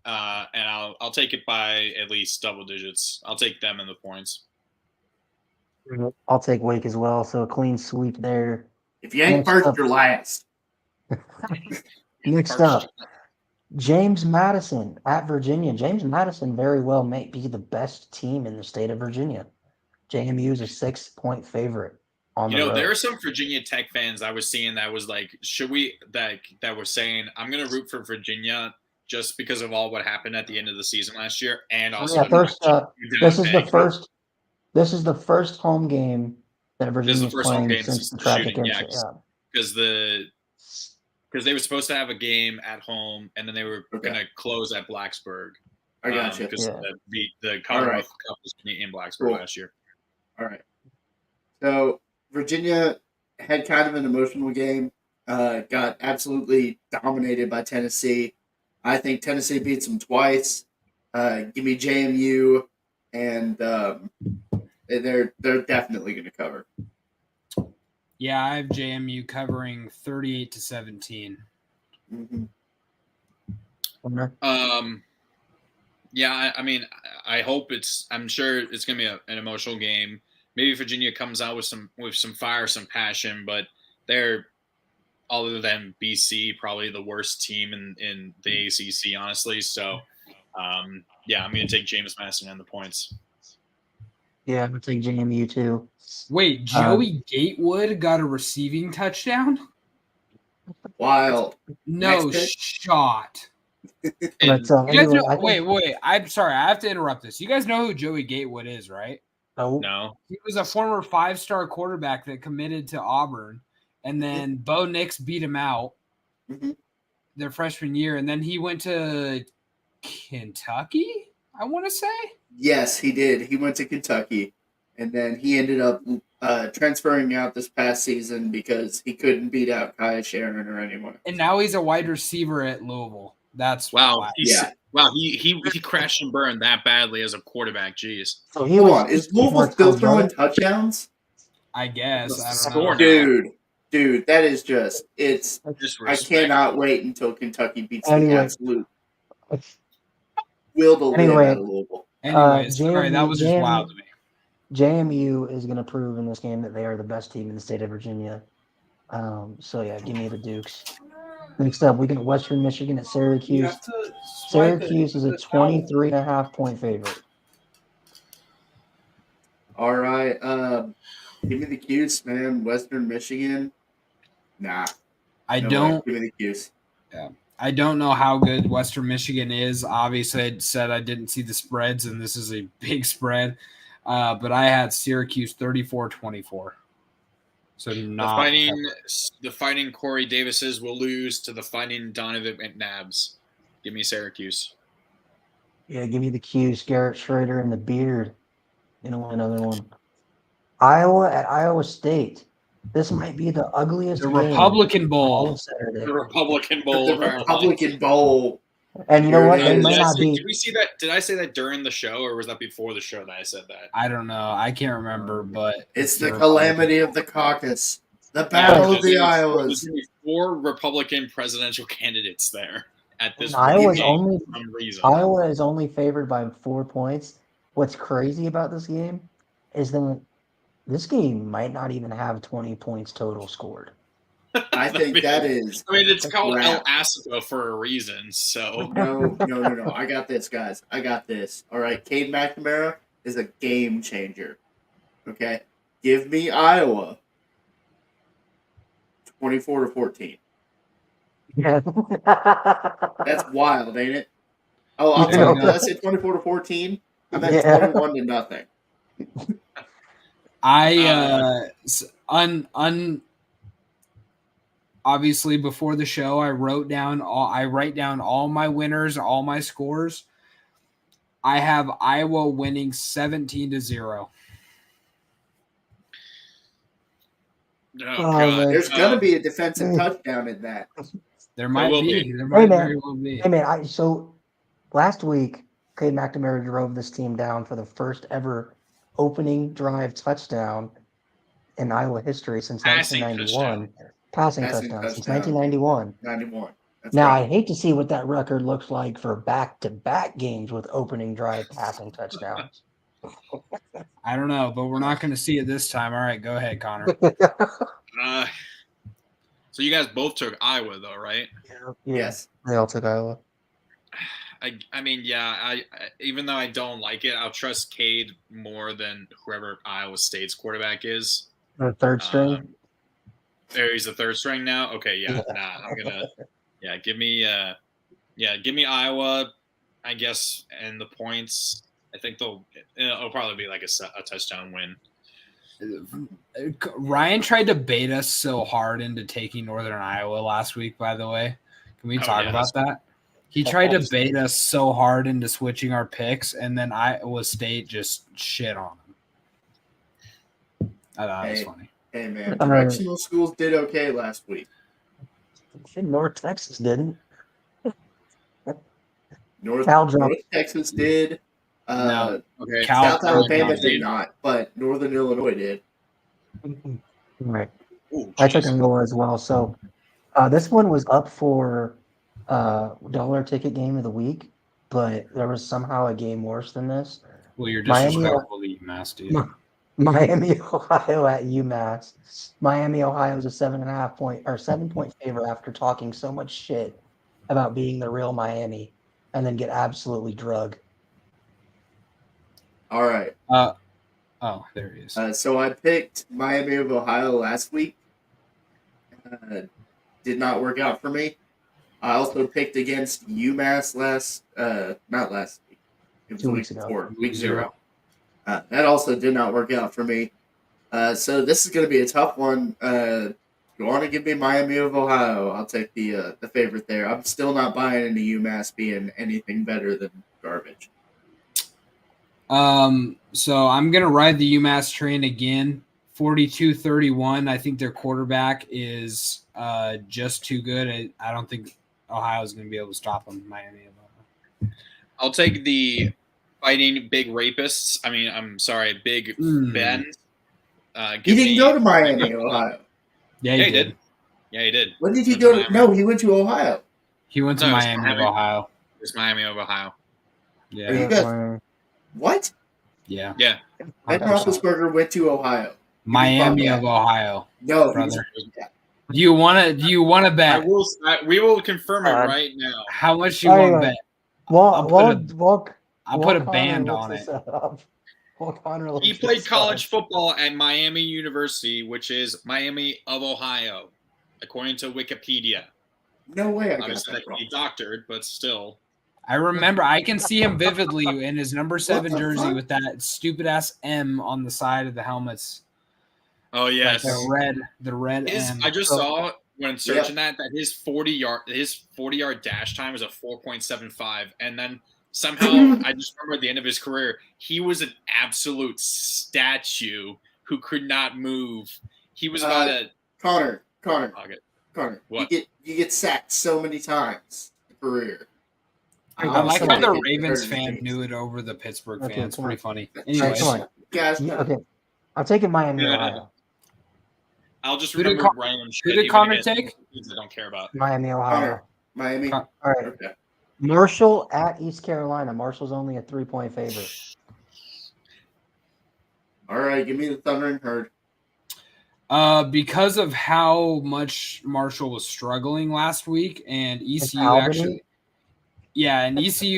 E: I'll take it by at least double digits. I'll take them in the points.
G: I'll take Wake as well. So a clean sweep there.
F: If you ain't first, you're last.
G: Next up, James Madison at Virginia. James Madison very well may be the best team in the state of Virginia. JMU is a 6-point favorite. on the road.
E: There are some Virginia Tech fans I was seeing that was like, should we that were saying I'm going to root for Virginia just because of all what happened at the end of the season last year, and also
G: this is the first home game that Virginia is playing since the tragic incident.
E: Because they were supposed to have a game at home, and then they were going to close at Blacksburg.
F: I got you.
E: Because the Commonwealth Cup was in Blacksburg last year.
F: All right. So Virginia had kind of an emotional game. Got absolutely dominated by Tennessee. I think Tennessee beats them twice. Give me JMU, and they're definitely going to cover.
A: Yeah, I have JMU covering 38-17.
F: Mm-hmm.
E: Yeah, I mean, I hope I'm sure it's going to be an emotional game. Maybe Virginia comes out with some fire, some passion, but they're, other than BC, probably the worst team in the ACC, honestly. So, yeah, I'm going to take James Madison and the points.
G: Yeah, I'm going to take JMU too.
A: Wait, Joey Gatewood got a receiving touchdown?
F: Wild.
A: No shot. Wait. I'm sorry. I have to interrupt this. You guys know who Joey Gatewood is, right?
E: No.
A: He was a former 5-star quarterback that committed to Auburn, and then Bo Nix beat him out their freshman year, and then he went to Kentucky, I want to say?
F: Yes, he did. He went to Kentucky, and then he ended up transferring out this past season because he couldn't beat out Kaya Sharon or anyone.
A: And now he's a wide receiver at Louisville. That's
E: wow. Wow, he crashed and burned that badly as a quarterback. Jeez.
F: So hold on, is Louisville still throwing touchdowns?
A: I guess. I don't
F: know. Dude, that is just I cannot wait until Kentucky beats the absolute will to live out of Louisville.
A: Anyways, sorry, that was just wild to me.
G: JMU is going to prove in this game that they are the best team in the state of Virginia. So yeah, give me the Dukes. Next up, we got Western Michigan at Syracuse. Syracuse is a 23.5-point favorite.
F: All right. Give me the Cuse, man. Western Michigan. Nah.
A: Give me
F: the Cuse.
A: Yeah. I don't know how good Western Michigan is. Obviously, I said I didn't see the spreads, and this is a big spread. But I had Syracuse 34-24. So
E: the fighting Corey Davises will lose to the fighting Donovan McNabbs. Give me Syracuse.
G: Yeah, give me the Cuse. Garrett Schrader and the beard. Another one. Iowa at Iowa State. This might be the ugliest game.
A: Republican Bowl.
E: The Republican Bowl.
F: The Republican Bowl.
G: And you know what? They might not be.
E: Did we see that? Did I say that during the show, or was that before the show that I said that?
A: I don't know. I can't remember, but
F: it's the calamity of the caucus. The battle of the Iowas.
E: There's going to be 4 Republican presidential candidates there at this
G: Iowa is only favored by 4 points. What's crazy about this game is that this game might not even have 20 points total scored.
F: I think that is.
E: I mean, it's called El Acido for a reason. So
F: no. I got this, guys. I got this. All right, Cade McNamara is a game changer. Okay, give me Iowa. 24-14.
G: Yeah,
F: that's wild, ain't it? Oh, I'm sorry. Did I say 24-14? I meant 21-0.
A: Obviously before the show I write down all my winners, all my scores. I have Iowa winning 17-0.
F: There's gonna be a defensive touchdown in that.
A: There might be. There might very well be.
G: Hey man, so last week Cade McNamara drove this team down for the first ever opening drive touchdown in Iowa history since 1991. Passing touchdown since 1991.
F: 91.
G: Now, I hate to see what that record looks like for back-to-back games with opening drive passing touchdowns.
A: I don't know, but we're not going to see it this time. All right, go ahead, Connor.
E: So you guys both took Iowa, though, right?
G: Yeah.
F: Yes.
G: They all took Iowa.
E: I mean, yeah, even though I don't like it, I'll trust Cade more than whoever Iowa State's quarterback is.
G: The third string.
E: There, he's the third string now. Okay, yeah. Nah, I'm gonna. Yeah, give me Iowa, I guess, and the points. I think it'll probably be like a touchdown win.
A: Ryan tried to bait us so hard into taking Northern Iowa last week, by the way. Can we talk about that? He tried to bait us so hard into switching our picks, and then Iowa State just shit on him. I thought it was funny.
F: Hey, man, directional schools did okay last week.
G: North Texas didn't.
F: North Texas did.
A: No.
E: Okay.
F: South Alabama did not, but Northern Illinois did.
G: Right.
E: Ooh,
G: I took Iowa as well. So this one was up for dollar ticket game of the week, but there was somehow a game worse than this.
A: Well, you're disrespectful to UMass, dude.
G: Miami, Ohio at UMass. Miami, Ohio is a 7.5 favorite after talking so much shit about being the real Miami, and then get absolutely drugged.
F: All right.
A: There he is.
F: So I picked Miami of Ohio last week. Did not work out for me. I also picked against UMass not last week. It was
G: 2 weeks ago.
F: Before, week 0. That also did not work out for me. So this is going to be a tough one. You want to give me Miami of Ohio? I'll take the favorite there. I'm still not buying into UMass being anything better than garbage.
A: So I'm gonna ride the UMass train again. 42-31. I think their quarterback is just too good. I don't think Ohio's gonna be able to stop them. Miami.
E: I'll take the fighting big rapists. I mean, I'm sorry, Big Ben.
F: He didn't go to Miami, Ohio.
A: Yeah, he did.
E: Yeah, he did.
F: When did he go to? No, he went to Ohio.
A: He went to Miami of Ohio.
E: It's Miami of Ohio.
A: Yeah.
F: Are you guys, what?
A: Yeah.
E: Yeah.
F: Ben Roethlisberger went to Ohio.
A: Miami of Ohio.
F: No,
A: brother. Do you want to bet?
E: We will confirm it right now.
A: How much do you want to bet? I'll put a band on it.
E: He played college football at Miami University, which is Miami of Ohio, according to Wikipedia.
F: No way.
E: Obviously, that can be doctored, but still.
A: I remember. I can see him vividly in his number 7 jersey with that stupid ass M on the side of the helmets.
E: Oh yes,
A: like the red M.
E: I just saw when searching that his 40-yard dash time was a 4.75, and then somehow I just remember at the end of his career he was an absolute statue who could not move. He was about a
F: Connor.
E: What?
F: You get sacked so many times in your career.
A: I like how the Ravens fan knew it over the Pittsburgh fan. It's pretty funny. Anyways,
F: guys,
G: okay, I'm taking Miami, Ohio.
E: I'll just remember random shit.
A: Who did Connor take?
E: I don't care about.
G: Miami, Ohio.
F: Miami.
G: All right. Okay. Marshall at East Carolina. Marshall's only a 3-point favorite.
F: All right, give me the Thundering Herd.
A: Because of how much Marshall was struggling last week, and ECU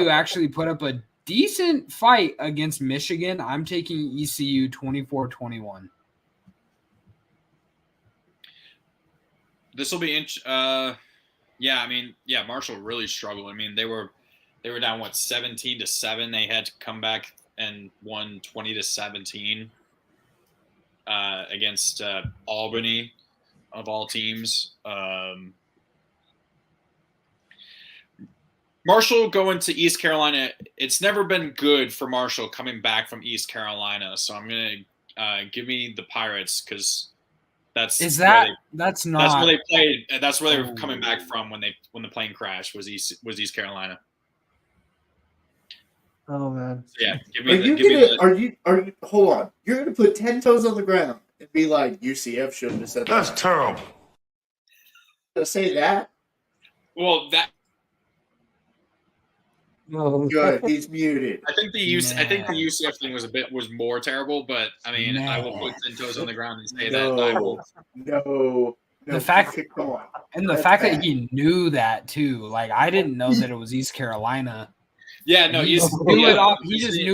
A: actually put up a decent fight against Michigan. I'm taking ECU 24-21.
E: This will be Marshall really struggled. I mean, they were down 17-7. They had to come back and won 20-17 against Albany of all teams. Marshall going to East Carolina. It's never been good for Marshall coming back from East Carolina. So I'm gonna give me the Pirates because that's where they played. That's where they were coming back from when the plane crashed was East Carolina.
G: Oh man.
E: So yeah,
F: hold on. You're gonna put 10 toes on the ground and be like UCF shouldn't have said that.
C: That's terrible.
F: To say that.
E: Well, that.
F: Good, he's muted.
E: I think the UCF thing was more terrible, but I mean, I will put 10 toes on the ground and say that I will.
F: No.
A: The fact that he knew that too, like I didn't know that it was East Carolina.
E: Yeah, no,
A: He just knew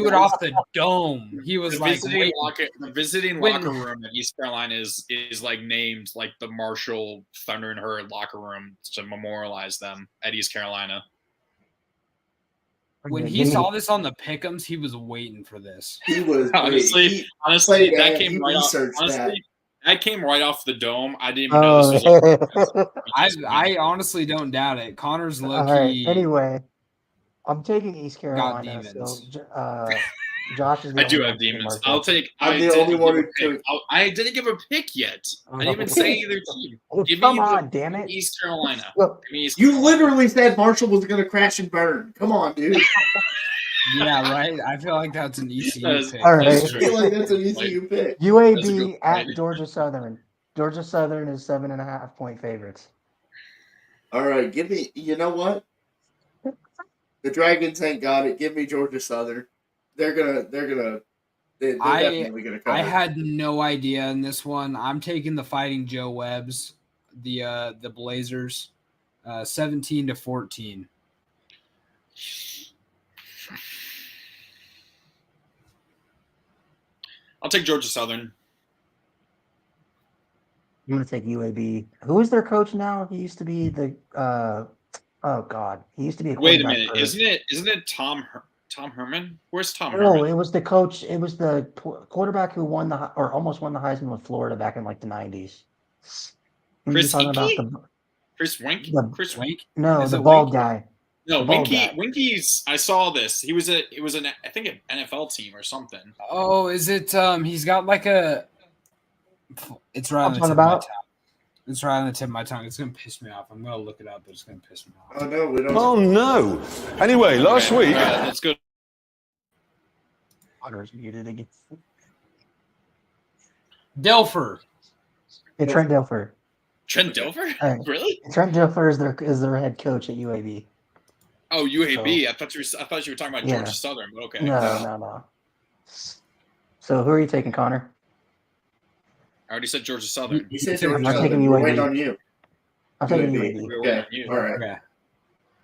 A: off the dome. He was like,
E: the visiting locker room at East Carolina is like named like the Marshall Thunder and Herd locker room to memorialize them at East Carolina.
A: When he saw this on the Pickems, he was waiting for this.
F: He was
E: honestly that came right off. Honestly, that came right off the dome. I didn't even know this was.
A: I honestly don't doubt it. Connor's low key.
G: Right, anyway, I'm taking East Carolina. So, Josh is the
E: I do have demons. I'm the
F: only one who took.
E: I didn't give a pick yet. I didn't even say either team.
G: Come on, damn it.
E: East Carolina.
F: You literally said Marshall was going to crash and burn. Come on, dude.
A: Yeah, right. I feel like that's an ECU pick.
G: All right.
F: I feel like that's an ECU pick.
G: UAB at Georgia Southern. Georgia Southern is 7.5-point favorites.
F: All right, give me. You know what? The Dragons ain't got it. Give me Georgia Southern. They're definitely gonna cover.
A: I had no idea in this one. I'm taking the Fighting Joe Webbs, the Blazers, 17-14.
E: I'll take Georgia Southern.
G: I'm going to take UAB. Who is their coach now? He used to be the oh God, he used to be a
E: Wait a minute, isn't it Tom Herman? Where's Tom Herman?
G: No, it was the coach. It was the quarterback who won almost won the Heisman with Florida back in like the 90s.
E: Chris Wink? Chris Wink?
G: No, the bald guy.
E: No, Winky's. I saw this. It was I think an NFL team or something.
A: Oh, is it? He's got like a. It's right on the tip of my tongue. It's right on the tip of my tongue. It's gonna piss me off. I'm gonna look it up, but it's gonna piss me off.
F: Oh no, we don't.
C: Oh no! Anyway, last week.
E: Let's go.
G: Hunter's muted again.
A: Dilfer.
G: Yeah, Trent Dilfer.
E: Trent Dilfer?
G: Right.
E: Really?
G: Trent Dilfer is their head coach at UAB.
E: Oh, UAB. So, I thought you were talking about Georgia Southern, but okay.
G: No. So who are you taking, Connor?
E: I already said Georgia Southern.
F: You said
G: Georgia Southern. I'm taking UAB.
F: We're waiting on you.
G: I'm taking UAB.
F: Okay. All right.
A: Okay.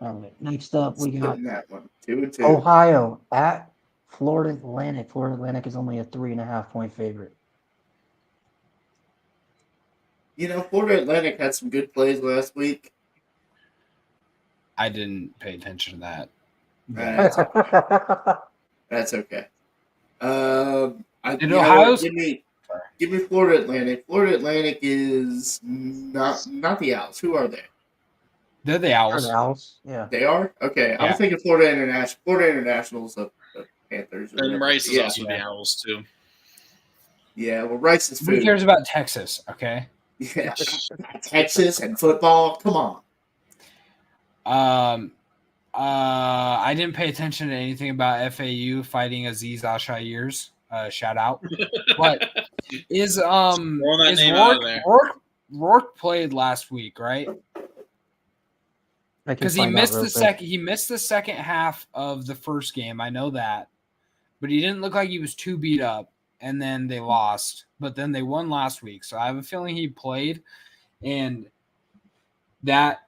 G: All right. Next up, we got
F: that one. 2-2.
G: Ohio at Florida Atlantic. Florida Atlantic is only a 3.5-point favorite.
F: You know, Florida Atlantic had some good plays last week.
A: I didn't pay attention to that.
F: That's okay. Give me Florida Atlantic. Florida Atlantic is not the Owls. Who are they?
A: They're the Owls.
G: They're the Owls. Yeah.
F: They are? Okay.
A: Yeah.
F: I was thinking Florida International. Florida International's the Panthers.
E: And Rice is also the Owls, too.
F: Yeah, well, Rice is food.
A: Who cares about Texas, okay?
F: Yeah. Texas and football. Come on.
A: I didn't pay attention to anything about FAU fighting Aziz Ashayir's. Shout out. But Rourke played last week, right? Because he missed the second half of the first game. I know that. But he didn't look like he was too beat up. And then they lost. But then they won last week. So I have a feeling he played. And that,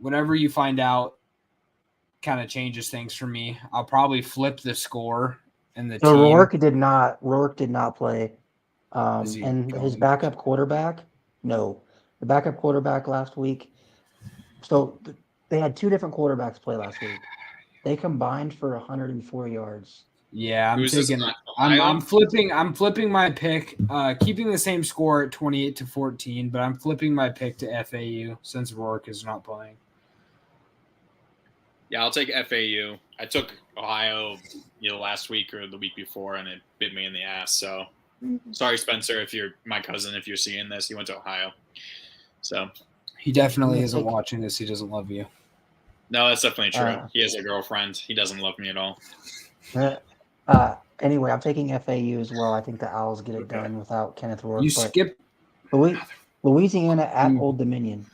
A: whatever you find out, kind of changes things for me. I'll probably flip the score and the team.
G: Rourke did not play. And his backup quarterback, the backup quarterback last week. So they had two different quarterbacks play last week. They combined for 104 yards.
A: Yeah, I'm flipping my pick, keeping the same score at 28-14, but I'm flipping my pick to FAU since Rourke is not playing.
E: Yeah, I'll take FAU. I took Ohio, last week or the week before, and it bit me in the ass. So, sorry, Spencer, if you're my cousin, if you're seeing this, he went to Ohio. So
A: he definitely isn't watching this. He doesn't love you.
E: No, that's definitely true. He has a girlfriend. He doesn't love me at all.
G: Anyway, I'm taking FAU as well. I think the Owls get it done without Kenneth Rourke.
A: You skip
G: Louisiana at Old Dominion.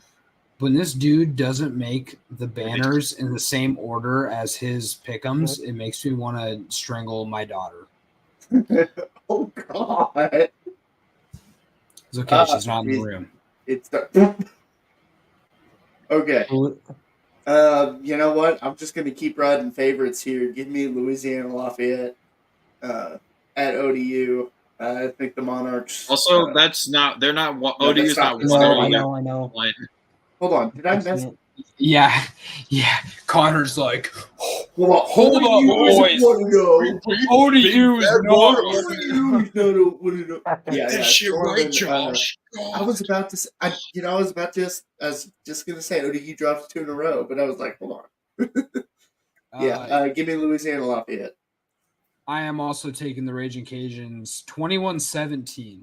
A: When this dude doesn't make the banners in the same order as his Pickems, it makes me want to strangle my daughter.
F: Oh, God.
A: It's okay. She's not in the room.
F: Okay. You know what? I'm just going to keep riding favorites here. Give me Louisiana Lafayette at ODU. I think the Monarchs.
E: Also, that's not. They're not.
F: No,
E: ODU's
F: that's
E: not.
F: not.
G: I know.
F: Hold on. Did I mess?
A: Yeah. Connor's like,
F: Hold up,
A: boys. ODU is
F: not. Yeah.
E: shit right,
F: Norman,
E: Josh.
F: I was about to. I was just gonna say ODU dropped 2 in a row, but I was like, hold on. Give me Louisiana Lafayette.
A: I am also taking the Raging Cajuns 21-17.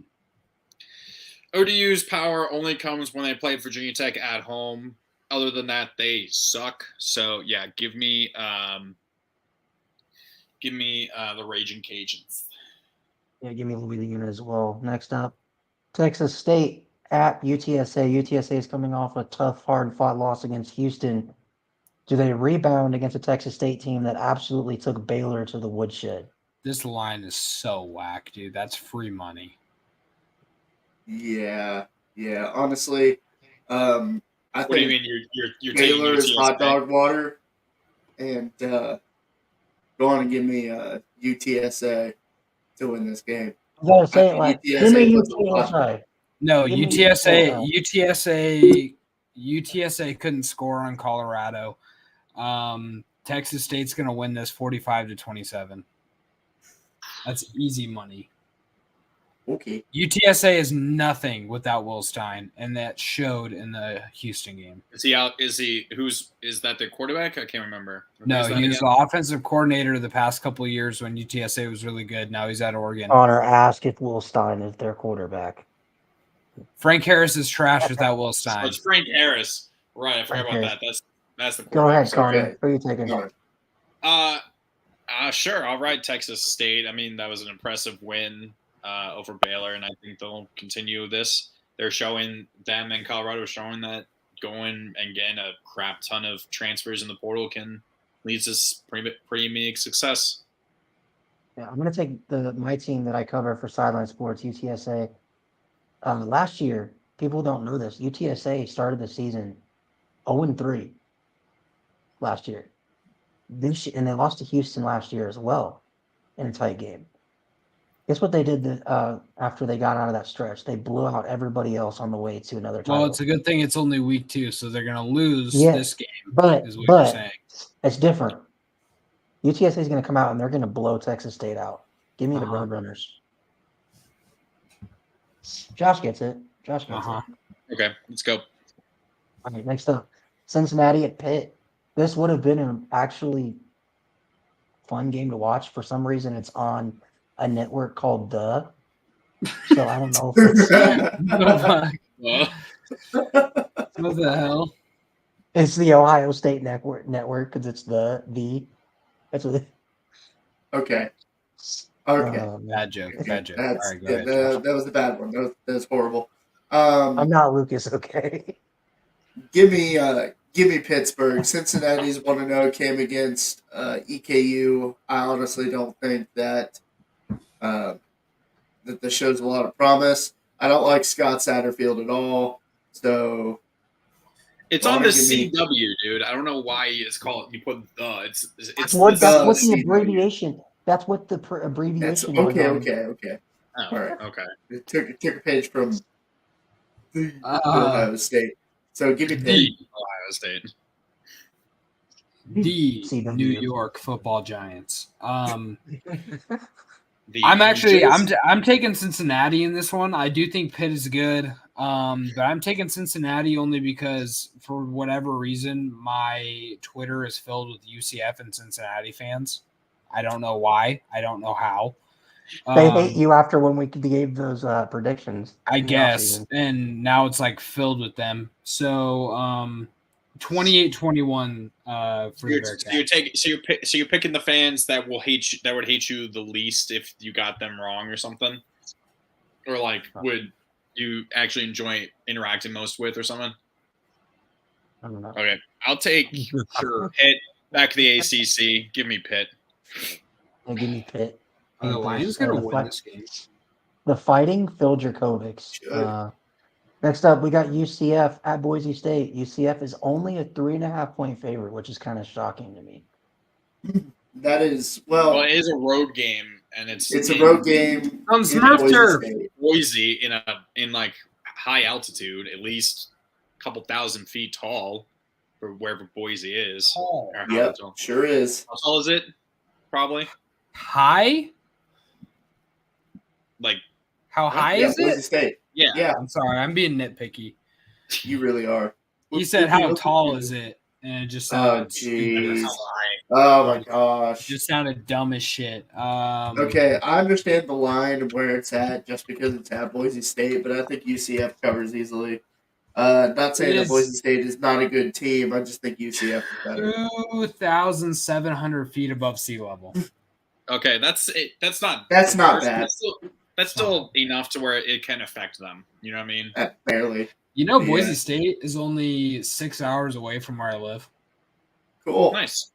E: ODU's power only comes when they play Virginia Tech at home. Other than that, they suck. So yeah, give me the Raging Cajuns.
G: Yeah, give me Louisiana as well. Next up, Texas State at UTSA. UTSA is coming off a tough, hard-fought loss against Houston. Do they rebound against a Texas State team that absolutely took Baylor to the woodshed?
A: This line is so whack, dude. That's free money.
F: Yeah. Honestly, I
E: What
F: think
E: do you mean? You're
F: Baylor is
E: taking
F: hot dog water, and go on and give me UTSA to win this game.
G: You gotta say it like, give me UTSA.
A: No,
G: Give me
A: UTSA couldn't score on Colorado. Texas State's going to win this 45-27. That's easy money.
F: Okay.
A: UTSA is nothing without Will Stein, and that showed in the Houston game.
E: Is he out? Is that their quarterback? I can't remember.
A: No, he was the offensive coordinator the past couple of years when UTSA was really good. Now he's at Oregon.
G: Connor, ask if Will Stein is their quarterback.
A: Frank Harris is trash without Will Stein.
E: Oh, it's Frank Harris. Right, I forgot about that. That's the quarterback.
G: Go ahead, Connor.
F: Okay.
G: Who are you taking?
E: Sure. I'll ride Texas State. I mean, that was an impressive win over Baylor, and I think they'll continue this. They're showing them and Colorado are showing that going and getting a crap ton of transfers in the portal can lead to pretty immediate success.
G: Yeah, I'm going to take my team that I cover for Sideline Sports, UTSA. Last year, people don't know this. UTSA started the season 0-3 last year. And they lost to Houston last year as well in a tight game. Guess what they did after they got out of that stretch? They blew out everybody else on the way to another title.
A: Well, it's a good thing it's only week 2, so they're going to lose this game.
G: But
A: you're saying.
G: It's different. UTSA is going to come out and they're going to blow Texas State out. Give me the Roadrunners. Josh gets it. It.
E: Okay, let's go.
G: All right, next up, Cincinnati at Pitt. This would have been an actually fun game to watch. For some reason, it's on a network called The. So I don't know if it's
A: what the hell?
G: It's the Ohio State network because it's the. That's what
F: Okay.
A: Bad joke. All right, go ahead.
F: That was a bad one. That was horrible.
G: I'm not Lucas, okay?
F: Give me Pittsburgh. Cincinnati's 1-0, came against EKU. I honestly don't think that this shows a lot of promise. I don't like Scott Satterfield at all. So
E: it's on the CW, dude. I don't know why it's called. You put the.
G: That's what the abbreviation. That's what the abbreviation.
F: Okay.
E: Oh,
F: all right.
E: Okay.
F: It took a page from the Ohio State. So give me
E: the Ohio State.
A: The New York Football Giants. I'm taking Cincinnati in this one. I do think Pitt is good. But I'm taking Cincinnati only because for whatever reason, my Twitter is filled with UCF and Cincinnati fans. I don't know why. I don't know how.
G: They hate you after when we gave those predictions.
A: I guess. And now it's like filled with them. So 28-21 for the Bearcats.
E: So you're picking the fans that would hate you the least if you got them wrong or something? Or like would you actually enjoy interacting most with or something?
G: I don't know.
E: Okay. I'll take Pitt back to the ACC. Give me Pitt.
G: Give me Pitt.
A: The Lions going to win this game.
G: The Fighting Phil Dracovics. Next up, we got UCF at Boise State. UCF is only a 3.5-point favorite, which is kind of shocking to me.
F: That is
E: Well, it is a road game, and it's
F: a road game
A: on
F: in
A: Smurf
F: Boise
A: turf.
F: State.
E: Boise in like high altitude, at least a couple thousand feet tall, for wherever Boise is.
A: Tall.
E: Or how
F: Yep,
E: tall.
F: sure is.
E: How tall is it? Probably.
A: High?
E: Like
A: How high
F: Yeah,
A: is
F: Boise
A: it?
F: State.
E: yeah.
F: Yeah,
A: I'm sorry, I'm being nitpicky.
F: you really are.
A: He said, "How tall is it?" And it just
F: Oh,
A: sounded stupid.
F: jeez. Oh, my gosh.
A: It just sounded dumb as shit.
F: Okay, I understand the line of where it's at just because it's at Boise State, but I think UCF covers easily. Not saying that Boise State is not a good team. I just think UCF is better.
A: 2,700 feet above sea level.
E: Okay, that's it. That's not
F: That's
E: the
F: not
E: worst.
F: bad.
E: That's still enough to where it can affect them. You know what I mean?
F: Barely.
A: You know,
F: Yeah.
A: Boise State is only 6 hours away from where I live.
F: Cool.
E: Nice.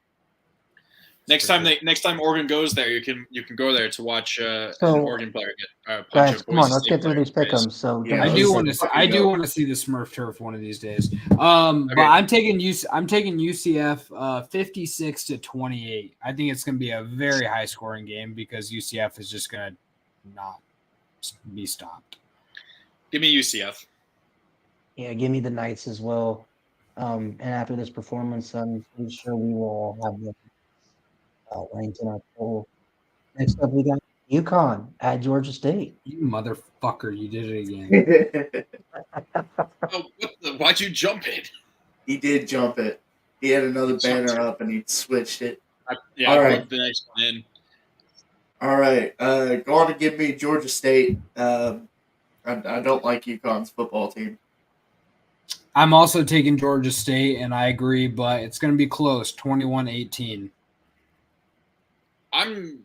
E: Next time Oregon goes there, you can go there to watch an Oregon player get a punch
G: Guys,
E: of
G: come on,
E: Boise
G: let's
E: State
G: get through
E: player
G: these
E: in the face.
G: pick'ems. So
F: Yeah,
A: I
F: let's
A: do want to.
F: fucking
A: I do
F: go.
A: want to see the Smurf turf one of these days. But I'm taking UCF 56-28. I think it's going to be a very high scoring game because UCF is just going to not be stopped.
E: Give me UCF.
G: Yeah, give me the Knights as well. And after this performance, I'm pretty sure we will all have them ranked in our poll. Next up, we got UConn at Georgia State.
A: You motherfucker! You did it again.
E: Oh, why'd you jump it?
F: He did jump it. He had another banner up and he switched it.
E: I
F: All right.
E: put the next one in.
F: All right. Go on to give me Georgia State. I don't like UConn's football team.
A: I'm also taking Georgia State, and I agree, but it's going to be close, 21-18.
E: I'm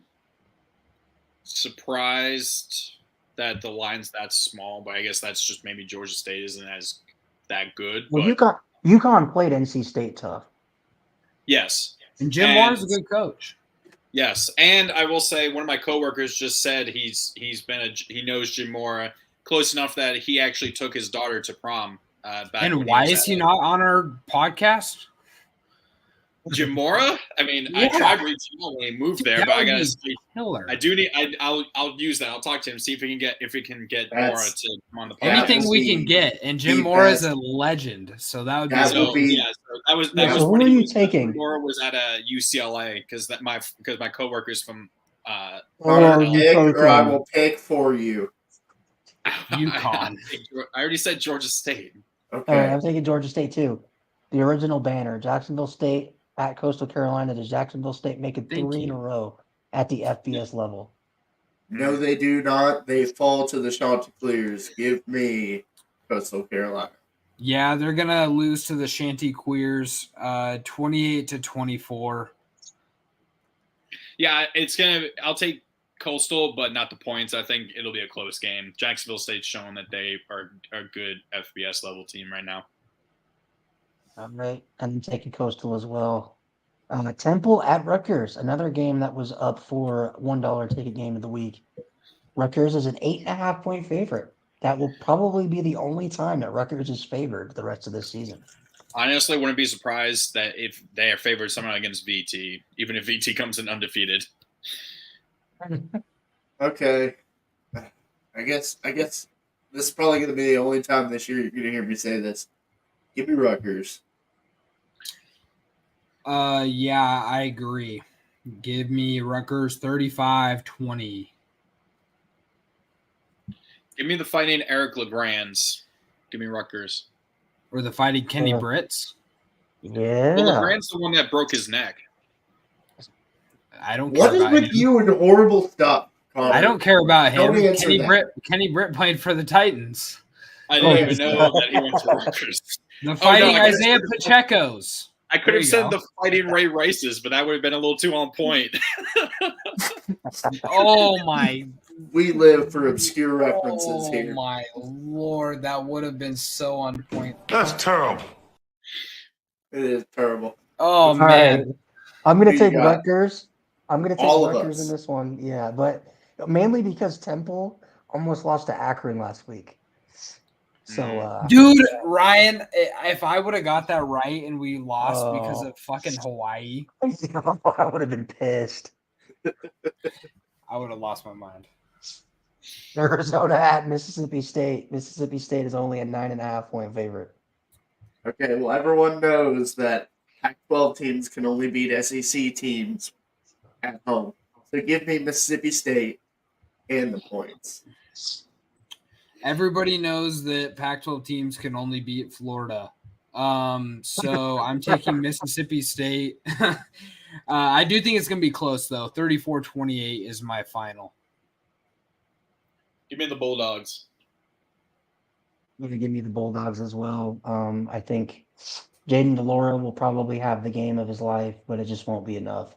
E: surprised that the line's that small, but I guess that's just maybe Georgia State isn't as that good.
G: Well,
E: but
G: UConn played NC State tough.
E: yes.
A: And Jim Moore is a good coach.
E: Yes, and I will say one of my coworkers just said he knows Jim Mora close enough that he actually took his daughter to prom.
A: And why is he not on our podcast?
E: Jim Mora? I mean,
A: Yeah.
E: I tried reaching out when he moved there,
A: That
E: but I
A: would
E: gotta
A: be
E: say,
A: killer.
E: I do need. I'll use that. I'll talk to him, see if we can get Mora to come on the podcast.
A: Anything we can get, and Jim Moore is a legend, so that would be.
F: That
E: So,
F: will be-
E: yeah, so that was
G: So
E: when
G: who are
E: he
G: you
E: was,
G: taking?
E: Mora was at a UCLA because my coworkers from
G: Or are you
F: Pick or I
G: taking?
F: will pick for you.
A: UConn.
E: I already said Georgia State.
F: Okay.
G: All right, I'm taking Georgia State too. The original banner, Jacksonville State at Coastal Carolina. Does Jacksonville State make it
A: Thank
G: 3 in
A: you.
G: a row at the FBS level?
F: No, they do not. They fall to the Chanticleers. Give me Coastal Carolina.
A: Yeah, they're gonna lose to the Chanticleers, 28-24.
E: Yeah, I'll take Coastal, but not the points. I think it'll be a close game. Jacksonville State's showing that they are a good FBS level team right now.
G: All right, I'm taking Coastal as well. Temple at Rutgers, another game that was up for $1 ticket game of the week. Rutgers is an 8.5-point favorite. That will probably be the only time that Rutgers is favored the rest of this season.
E: Honestly, wouldn't be surprised that if they are favored somehow against VT, even if VT comes in undefeated.
F: Okay. I guess this is probably going to be the only time this year you're going to hear me say this. Give me Rutgers.
A: Yeah, I agree. Give me Rutgers 35-20.
E: Give me the fighting Eric Legrands. Give me Rutgers.
A: Or the fighting Kenny Britts.
G: Yeah.
E: Well, Legrand's the one that broke his neck.
A: I don't care
F: What is
A: about
F: with
A: him.
F: you and horrible stuff, Connor?
A: I don't care about him.
F: Don't answer that.
A: Kenny Britt played for the Titans.
E: I didn't even know that he went to Rutgers.
A: The fighting
E: I guess-
A: Isaiah Pacheco's.
E: I could
A: There
E: have
A: you
E: said
A: go.
E: the fighting Ray Rices, but that would have been a little too on point.
A: Oh my!
F: We live for obscure references
A: Oh
F: here.
A: my lord! That would have been so on point.
C: That's terrible.
F: It is terrible.
A: Oh
G: All
A: man!
G: right. I'm going
F: Who
G: to
F: you
G: take
F: got?
G: Rutgers. I'm going to take
F: All of
G: Rutgers
F: us.
G: in this one. Yeah, but mainly because Temple almost lost to Akron last week. So,
A: dude, Ryan, if I would have got that right and we lost because of fucking Hawaii,
G: I would have been pissed.
A: I would have lost my mind.
G: Arizona at Mississippi State. Mississippi State is only a 9.5-point favorite.
F: Okay, well, everyone knows that Pac-12 teams can only beat SEC teams at home. So give me Mississippi State and the points.
A: Everybody knows that Pac-12 teams can only beat Florida. So I'm taking Mississippi State. I do think it's going to be close, though. 34-28 is my final.
E: Give me the Bulldogs.
G: You can give me the Bulldogs as well. I think Jaden DeLora will probably have the game of his life, but it just won't be enough.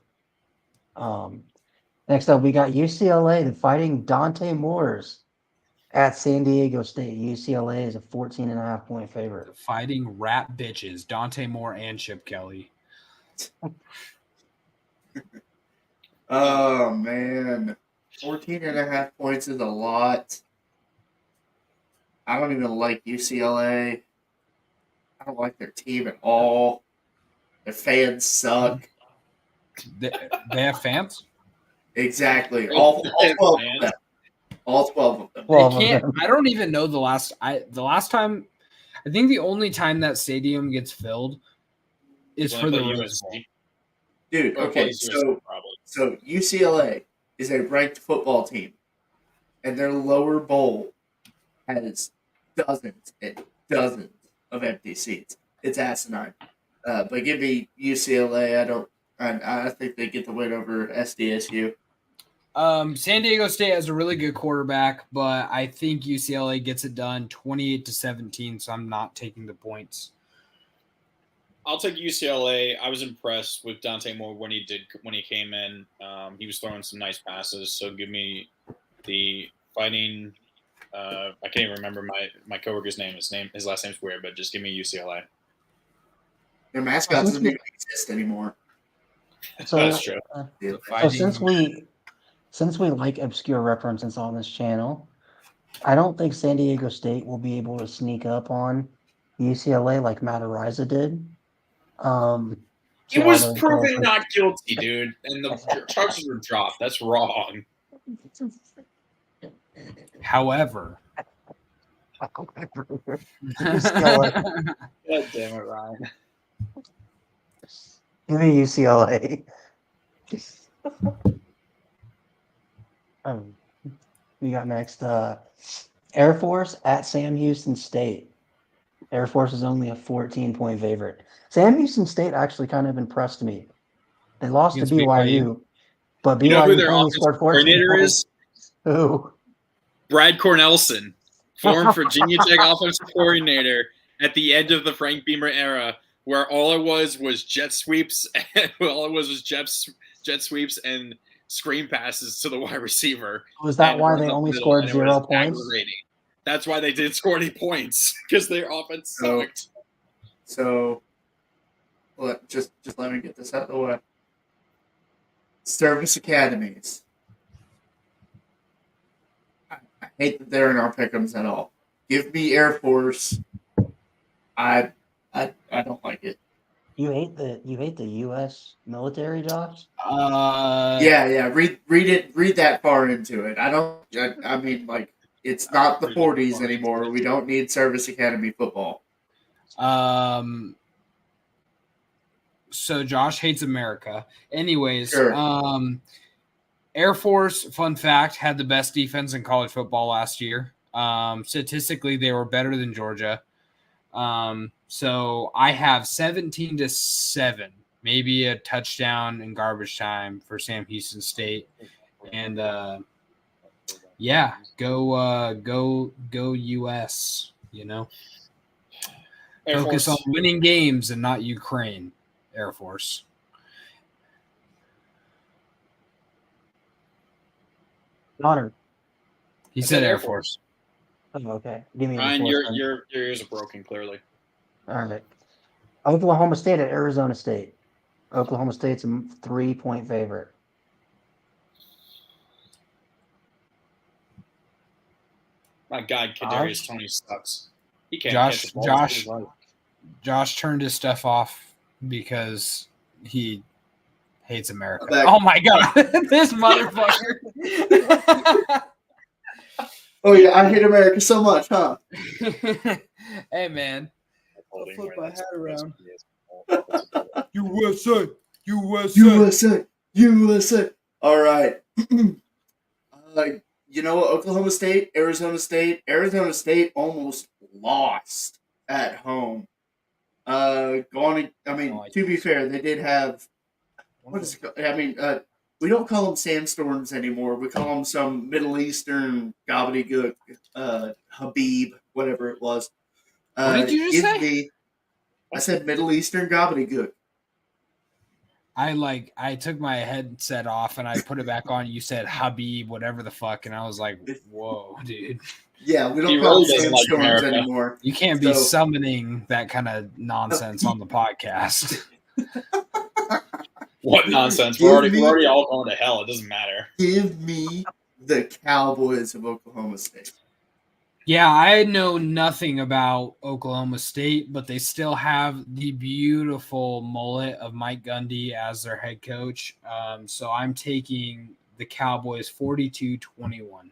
G: Next up, we got UCLA, the Fighting Dante Moores at San Diego State. UCLA is a 14.5-point favorite.
A: The Fighting Rat Bitches, Dante Moore and Chip Kelly.
F: Oh, man. 14.5 points is a lot. I don't even like UCLA. I don't like their team at all. Their fans suck.
A: They have fans?
F: Exactly. All 12 of them. All 12 of them.
A: They can't. I don't even know the last time. I think the only time that stadium gets filled is for the Rose Bowl.
F: Dude, okay, so UCLA is a ranked football team, and their lower bowl has dozens and dozens of empty seats. It's asinine. But give me UCLA. I think they get the win over SDSU.
A: San Diego State has a really good quarterback, but I think UCLA gets it done 28-17, so I'm not taking the points.
E: I'll take UCLA. I was impressed with Dante Moore when he came in. He was throwing some nice passes, so give me the Fighting. I can't even remember my coworker's name. His last name's weird, but just give me UCLA.
F: Their mascot doesn't even exist anymore.
G: So,
E: that's true.
G: So since we like obscure references on this channel, I don't think San Diego State will be able to sneak up on UCLA like Matt Ariza did.
E: He was proven not guilty, dude, and the charges were dropped. That's wrong.
A: However,
E: God damn it, Ryan.
G: Give me UCLA. We got next Air Force at Sam Houston State. Air Force is only a 14-point favorite. Sam Houston State actually kind of impressed me. They lost to BYU, but BYU
E: you know who their
G: only
E: offensive
G: scored 14
E: coordinator
G: points.
E: is?
G: Who?
E: Brad Cornelson, former Virginia Tech offensive coordinator at the end of the Frank Beamer era, where all it was jet sweeps, and all it was jet sweeps and screen passes to the wide receiver.
G: Was that why they only scored 0 points?
E: Aggravating. That's why they didn't score any points, because their offense sucked.
F: So just let me get this out of the way. Service academies. I hate that they're in our Pickems at all. Give me Air Force. I don't like it.
G: You hate the U.S. military, Josh?
F: Yeah. Read that far into it. I mean, like, it's not the 40s anymore. We don't need service academy football.
A: So Josh hates America. Anyways,
F: Sure.
A: Air Force, fun fact, had the best defense in college football last year. Statistically, they were better than Georgia. So I have 17-7, maybe a touchdown in garbage time for Sam Houston State. And go US, you know. Focus on winning games and not Ukraine, Air Force.
G: Connor.
A: He said Air Force.
G: Oh, okay. Give me
E: Ryan, your ears are broken, clearly.
G: All right. Oklahoma State at Arizona State. Oklahoma State's a 3-point favorite.
E: My God, Kadarius Toney sucks. He can't catch the ball.
A: Josh turned his stuff off because he hates America.
F: Back.
A: Oh my god, this motherfucker!
F: Oh yeah, I hate America so much, huh?
A: Hey man,
E: I'll
A: flip my hat around.
F: USA, USA, USA. All right. You know what? Oklahoma State, Arizona State almost lost at home. To be fair, they did have what is it called? I mean, we don't call them sandstorms anymore. We call them some Middle Eastern gobbledygook, Habib, whatever it was.
A: What did you just say?
F: I said Middle Eastern gobbledygook.
A: I took my headset off and I put it back on. You said Habib, whatever the fuck, and I was like, "Whoa, dude!"
F: Yeah, we don't call them sandstorms anymore.
A: You can't be summoning that kind of nonsense on the podcast.
E: What nonsense? We're already all going to hell. It doesn't matter.
F: Give me the Cowboys of Oklahoma State.
A: Yeah, I know nothing about Oklahoma State, but they still have the beautiful mullet of Mike Gundy as their head coach. So I'm taking the Cowboys 42-21.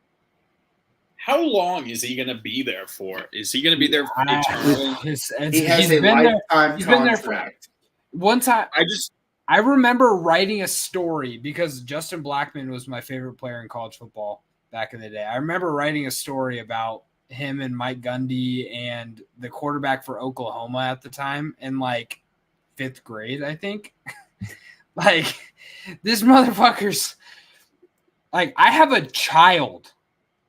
E: How long is he going to be there for? Is he going to be there for eternally?
F: He has a lifetime contract.
A: One time, I remember writing a story because Justin Blackmon was my favorite player in college football back in the day. I remember writing a story about him and Mike Gundy and the quarterback for Oklahoma at the time in like 5th grade, I think. Like, this motherfucker's like, I have a child.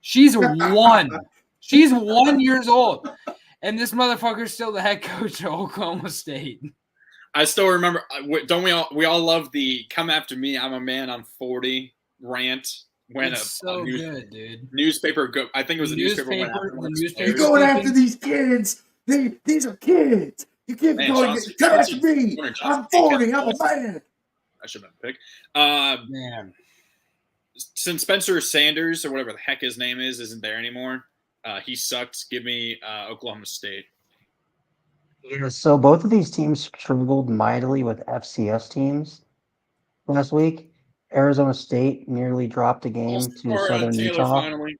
A: She's 1. She's 1 years old. And this motherfucker's still the head coach of Oklahoma State.
E: I still remember, don't we all love the "come after me, I'm a man, I'm 40" rant when
A: good, dude.
E: Newspaper I think it was a newspaper went after
F: You're going after these kids. These are kids. You can't be going come after me. I'm 40. I'm a man.
E: I should have been picked. Man. Since Spencer Sanders or whatever the heck his name isn't there anymore, he sucks. Give me Oklahoma State.
G: Yeah, so both of these teams struggled mightily with FCS teams last week. Arizona State nearly dropped a game to Southern Utah.
E: Finally.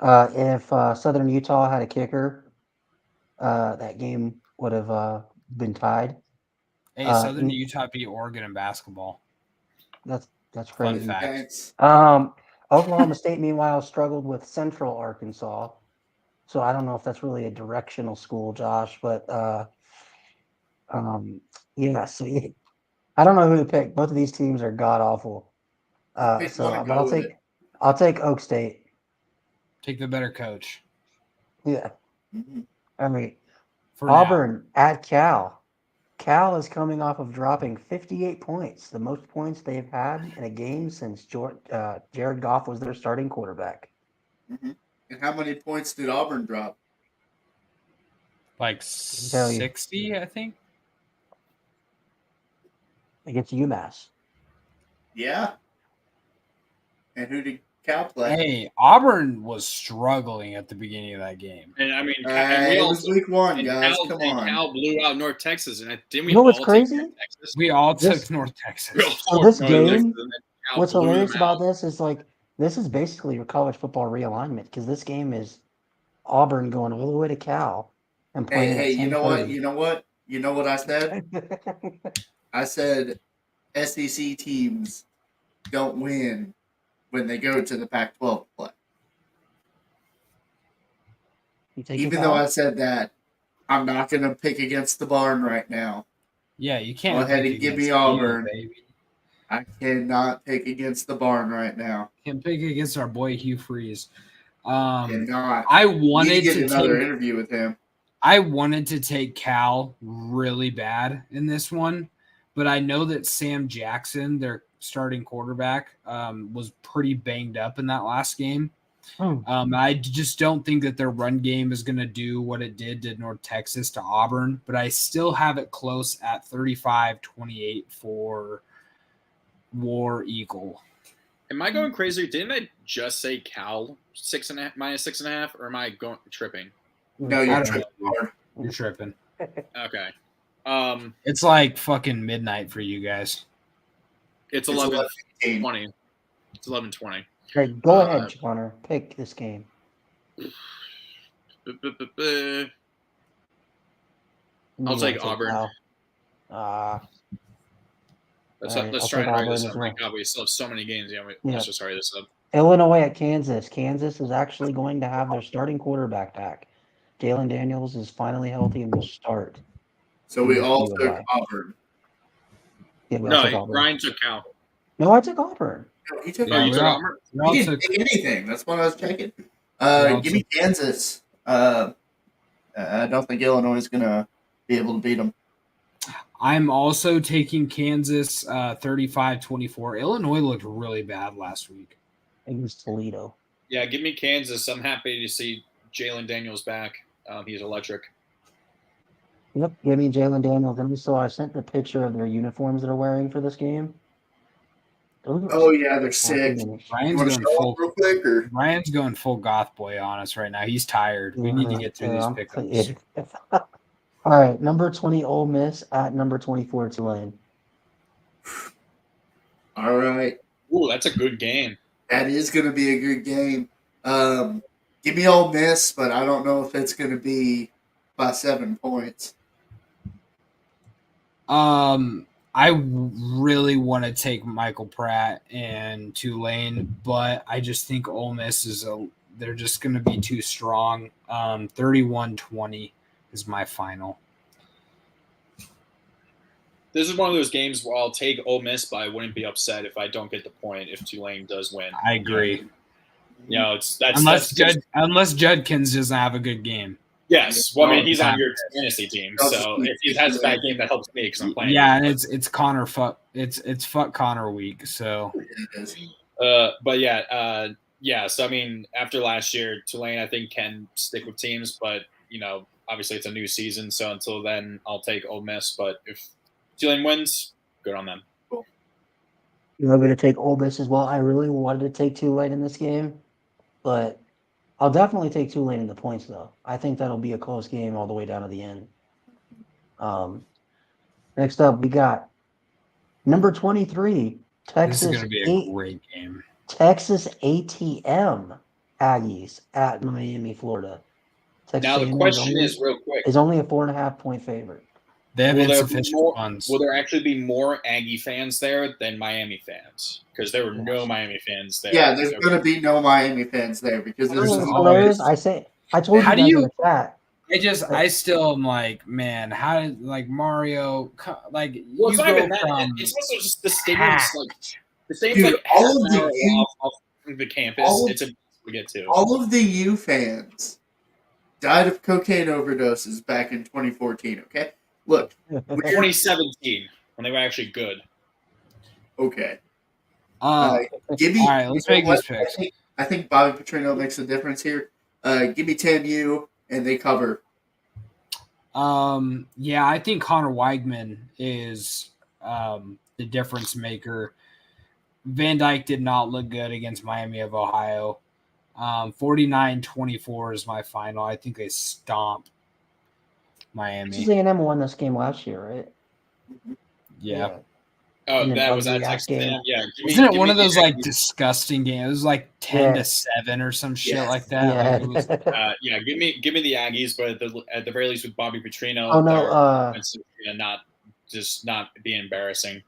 G: If Southern Utah had a kicker, that game would have been tied.
A: Hey, Southern Utah beat Oregon in basketball.
G: That's crazy.
A: Fun fact.
G: Oklahoma State, meanwhile, struggled with Central Arkansas. So I don't know if that's really a directional school, Josh, but yeah. So I don't know who to pick. Both of these teams are god awful. But I'll take Oak State.
A: Take the better coach.
G: Yeah. I mean, Auburn at Cal. Cal is coming off of dropping 58 points, the most points they've had in a game since Jared Goff was their starting quarterback.
F: Mm-hmm. And how many points did Auburn drop?
A: Like 60, I think.
G: Against UMass.
F: Yeah. And who did Cal play?
A: Hey, Auburn was struggling at the beginning of that game.
E: And I mean,
F: it was week 1, guys. Come on.
E: Cal blew out North Texas, and didn't we?
G: You know what's crazy?
A: We all took North Texas.
G: So this game, what's hilarious about this is this is basically your college football realignment because this game is Auburn going all the way to Cal and playing.
F: Hey, you know what I said? I said SEC teams don't win when they go to the Pac-12 play. Even though I said that, I'm not going to pick against the barn right now.
A: Yeah, you can't.
F: Go ahead and give me Auburn, baby. I cannot pick against the barn right now.
A: Can't pick against our boy Hugh Freeze.
F: Cannot.
A: I wanted to
F: get another interview with him.
A: I wanted to take Cal really bad in this one, but I know that Sam Jackson, their starting quarterback, was pretty banged up in that last game. I just don't think that their run game is going to do what it did to North Texas to Auburn, but I still have it close at 35-28 for War Eagle.
E: Am I going crazy? Didn't I just say Cal -6.5, or am I tripping?
F: No, you're tripping hard.
A: You're tripping.
E: Okay.
A: It's like fucking midnight for you guys.
E: It's 11:20. It's 11:20.
G: Okay, go ahead, Connor. Pick this game.
E: I'll take Auburn. Let's try and hurry this up. My God, we still have so many games. Yeah, let's just hurry this up.
G: Illinois at Kansas. Kansas is actually going to have their starting quarterback back. Jalen Daniels is finally healthy and will start.
F: So we all took Auburn.
G: Yeah,
E: Ryan took Cal.
G: No, I took Auburn.
F: No, he took
E: you took Auburn?
F: He didn't take anything. That's what I was checking. Give me Kansas. I don't think Illinois is going to be able to beat them.
A: I'm also taking Kansas 35-24. Illinois looked really bad last week
G: against Toledo.
E: Yeah, give me Kansas. I'm happy to see Jalen Daniels back. He's electric.
G: Yep, give me Jalen Daniels. And so I sent the picture of their uniforms they're wearing for this game.
F: Oh yeah, they're sick.
A: Ryan's going full goth boy on us right now. He's tired. We need to get through these pickups.
G: All right, number 20 Ole Miss at number 24 Tulane.
F: All right.
E: Ooh, that's a good game.
F: That is going to be a good game. Give me Ole Miss, but I don't know if it's going to be by 7 points.
A: I really want to take Michael Pratt and Tulane, but I just think Ole Miss they're just going to be too strong. 31-20 is my final.
E: This is one of those games where I'll take Ole Miss, but I wouldn't be upset if I don't get the point if Tulane does win.
A: I agree.
E: Unless
A: Judkins doesn't have a good game.
E: Yes, well, I mean he's on your fantasy team, so if he has a bad game, that helps me because I'm playing.
A: Yeah, and it's Connor fuck. It's fuck Connor week. So,
E: but yeah. So I mean, after last year, Tulane I think can stick with teams, but obviously it's a new season, so until then, I'll take Ole Miss. But if Tulane wins, good on them.
G: You're going to take Ole Miss as well. I really wanted to take Tulane in this game, but I'll definitely take Tulane in the points, though. I think that'll be a close game all the way down to the end. Next up, we got number 23, Texas.
A: This is going to be a great game.
G: Texas ATM Aggies at Miami, Florida. Texas
E: now the question is real quick:
G: is only a 4.5-point favorite.
A: They have insufficient funds.
E: Will there actually be more Aggie fans there than Miami fans? Because there were no Miami fans there.
F: Yeah, there's going to be no Miami fans there because there's
G: hilarious. I told
A: you
G: guys in the chat.
A: I still am like, man, how did Mario
E: it's not even that. It's also just the stadium's the stadium's
F: all of
E: off the campus. It's a to get to.
F: All of the U fans died of cocaine overdoses back in 2014. Okay. Look,
E: 2017 when they were actually good.
F: Okay.
A: Give me. All right, let's make these picks.
F: I think Bobby Petrino makes a difference here. Give me 10U and they cover.
A: Yeah, I think Connor Weigman is the difference maker. Van Dyke did not look good against Miami of Ohio. 49-24 is my final. I think they stomp Miami.
G: Texas A&M won this game last year, right?
A: Yeah.
E: Oh, that was that Texas game. Yeah.
A: Isn't it one of those disgusting games? It was 10-7 or some shit like that.
E: Yeah. Give me the Aggies, but at the very least with Bobby Petrino, not be embarrassing.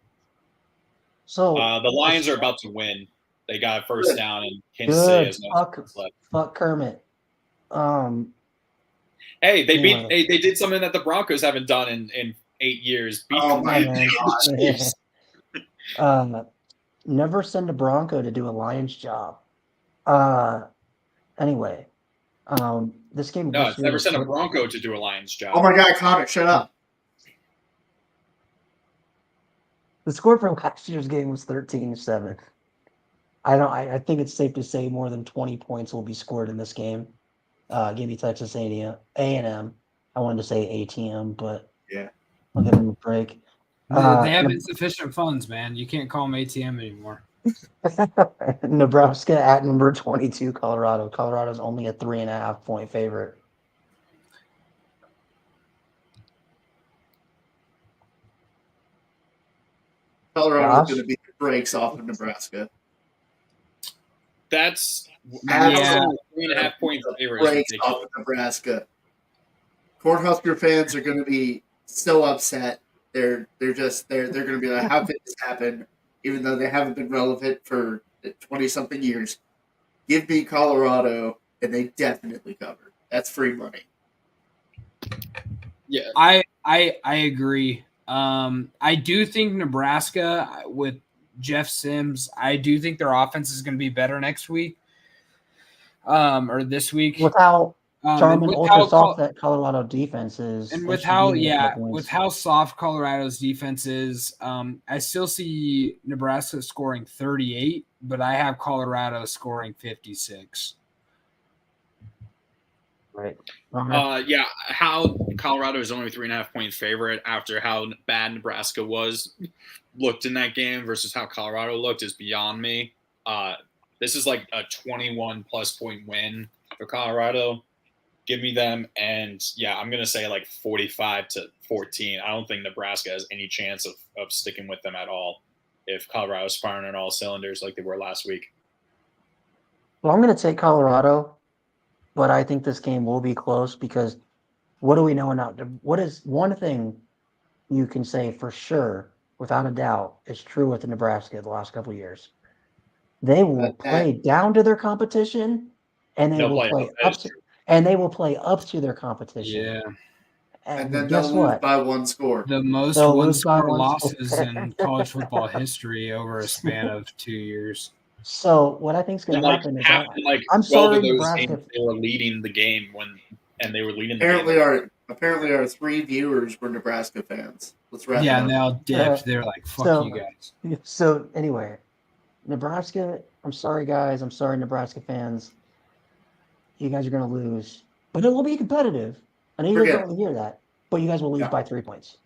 G: So
E: the Lions are about to win. They got a first down, and Kansas City has no left.
G: Fuck Kermit.
E: Hey, they did something that the Broncos haven't done in 8 years.
G: Never send a Bronco to do a Lions job. Anyway, this game.
E: No, it's never send a Bronco to do a Lions job.
F: Oh my God, Connor, shut up.
G: The score from last year's game was 13-7. I think it's safe to say more than 20 points will be scored in this game. Give me Texas A&M. I wanted to say ATM, but
F: yeah,
G: I'll give them a break.
A: They have insufficient funds, man. You can't call them ATM anymore.
G: Nebraska at number 22, Colorado. Colorado's only a 3.5-point favorite.
F: Colorado's going to beat the brakes off of Nebraska.
E: That's
A: Yeah.
E: 3.5 point favorite.
F: Brakes off of Nebraska. Cornhusker fans are going to be so upset. They're going to be like, how could this happen? Even though they haven't been relevant for 20-something years. Give me Colorado, and they definitely cover. That's free money.
E: Yeah,
A: I agree. I do think Nebraska with Jeff Sims, I do think their offense is going to be better next week, or this week.
G: With how Charmin ultra soft that Colorado defense is,
A: and with how soft Colorado's defense is, I still see Nebraska scoring 38, but I have Colorado scoring 56.
G: Right.
E: Yeah, how Colorado is only 3.5 point favorite after how bad Nebraska looked in that game versus how Colorado looked is beyond me. This is like a 21 plus point win for Colorado. Give me them, and yeah, I'm gonna say like 45-14. I don't think Nebraska has any chance of sticking with them at all if Colorado's firing on all cylinders like they were last week.
G: Well, I'm gonna take Colorado. But I think this game will be close because what do we know now? What is one thing you can say for sure, without a doubt, is true with Nebraska the last couple of years? They will play down to their competition, and they will play up to their competition.
A: Yeah,
F: and then they'll lose by one score.
A: The most one-score losses in college football history over a span of 2 years.
G: So what I think is going to happen is I'm sorry, Nebraska.
E: They were leading the game they were leading.
F: Apparently, our 3 viewers were Nebraska fans. Let's wrap it up.
A: And they all dipped. They're like, "Fuck you guys."
G: So anyway, Nebraska. I'm sorry, guys. I'm sorry, Nebraska fans. You guys are going to lose, but it will be competitive. I know you guys don't want to hear that, but you guys will lose by 3 points.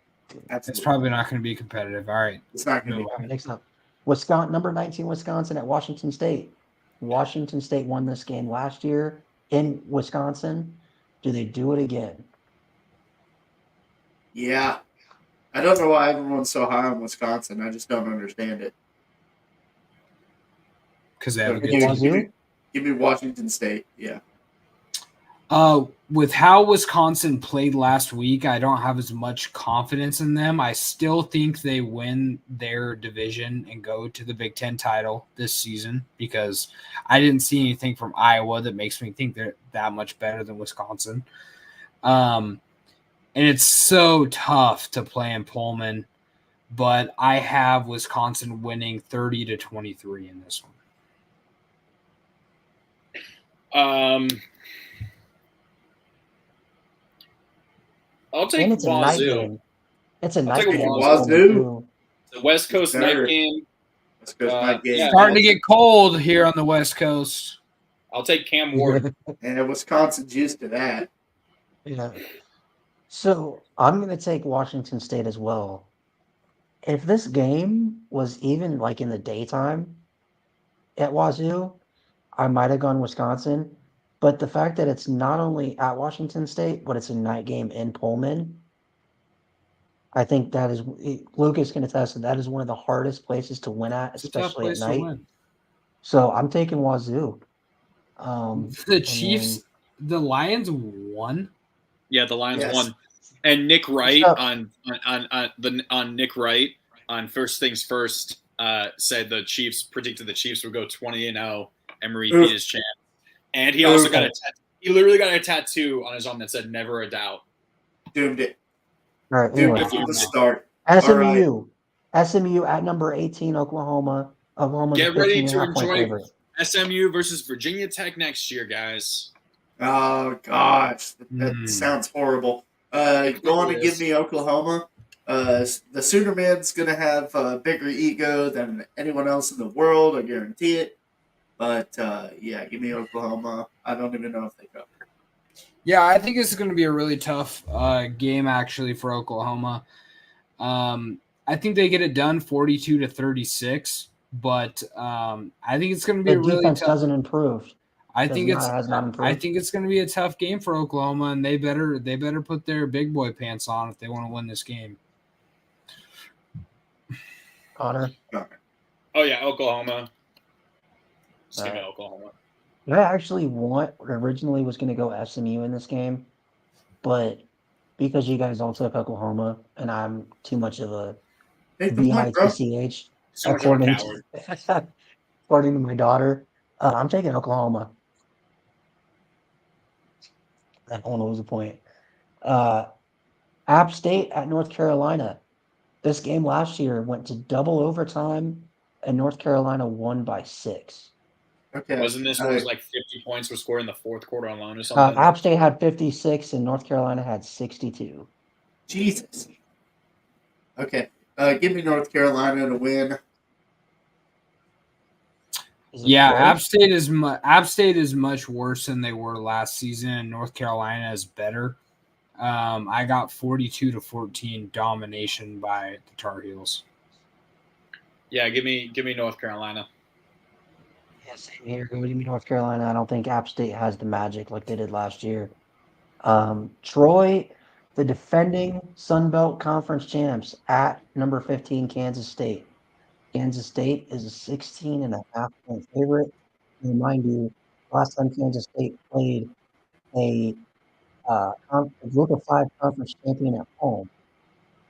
A: It's probably not going to be competitive. All right,
F: it's not going to be.
G: All right, next up. Wisconsin, number 19, Wisconsin at Washington State. Washington State won this game last year in Wisconsin. Do they do it again?
F: Yeah. I don't know why everyone's so high on Wisconsin. I just don't understand it.
A: Because they have a good team.
F: Give me Washington State. Yeah.
A: With how Wisconsin played last week, I don't have as much confidence in them. I still think they win their division and go to the Big Ten title this season because I didn't see anything from Iowa that makes me think they're that much better than Wisconsin. And it's so tough to play in Pullman, but I have Wisconsin winning 30-23 in this one.
E: I'll take Wazoo.
G: It's a night game.
F: Wazoo.
E: The West Coast night game.
F: West Coast night game.
A: Starting to get cold here on the West Coast.
E: I'll take Cam Ward.
F: And Wisconsin's used to that.
G: Yeah. So I'm going to take Washington State as well. If this game was even like in the daytime at Wazoo, I might have gone Wisconsin. But the fact that it's not only at Washington State, but it's a night game in Pullman, I think that is Lucas can attest that is one of the hardest places to win at, especially at night. So I'm taking Wazoo.
A: The Chiefs, the Lions won.
E: Yeah, the Lions won, and Nick Wright on Nick Wright on First Things First said the Chiefs predicted the Chiefs would go 20-0 and repeat as champ. And he also got he literally got a tattoo on his arm that said "Never a doubt."
F: Doomed it.
G: All right,
F: doomed it from the start.
G: SMU at number 18, Oklahoma.
E: Get ready to enjoy SMU versus Virginia Tech next year, guys.
F: Oh gosh, that sounds horrible. Go on and give me Oklahoma. The Sooner Man's gonna have a bigger ego than anyone else in the world. I guarantee it. But, yeah, give me Oklahoma. I don't even know if they cover.
A: Yeah, I think this is going to be a really tough game, actually, for Oklahoma. I think they get it done 42-36, but I think it's going to be really tough.
G: The defense doesn't improve.
A: I think it's going to be a tough game for Oklahoma, and they better put their big boy pants on if they want to win this game.
G: Connor?
E: Oh yeah, Oklahoma. Just give me Oklahoma.
G: I actually originally was going to go SMU in this game, but because you guys all took Oklahoma, and I'm too much of a BITCH,
E: So much of a coward.
G: according to my daughter, I'm taking Oklahoma. I don't know what was the point. App State at North Carolina. This game last year went to double overtime, and North Carolina won by 6.
F: Okay.
E: Wasn't this where it was like 50 points were scored in the fourth quarter alone or something?
G: App State had 56 and North Carolina had 62.
F: Jesus. Okay. Give me North Carolina to win.
A: Yeah, App State is much worse than they were last season, and North Carolina is better. I got 42-14 domination by the Tar Heels.
E: Yeah, give me North Carolina.
G: Yeah, same here. Give me North Carolina. I don't think App State has the magic like they did last year. Troy, the defending Sun Belt Conference champs, at number 15 Kansas State. Kansas State is a 16.5-point favorite. And mind you, last time Kansas State played a Group of 5 conference champion at home,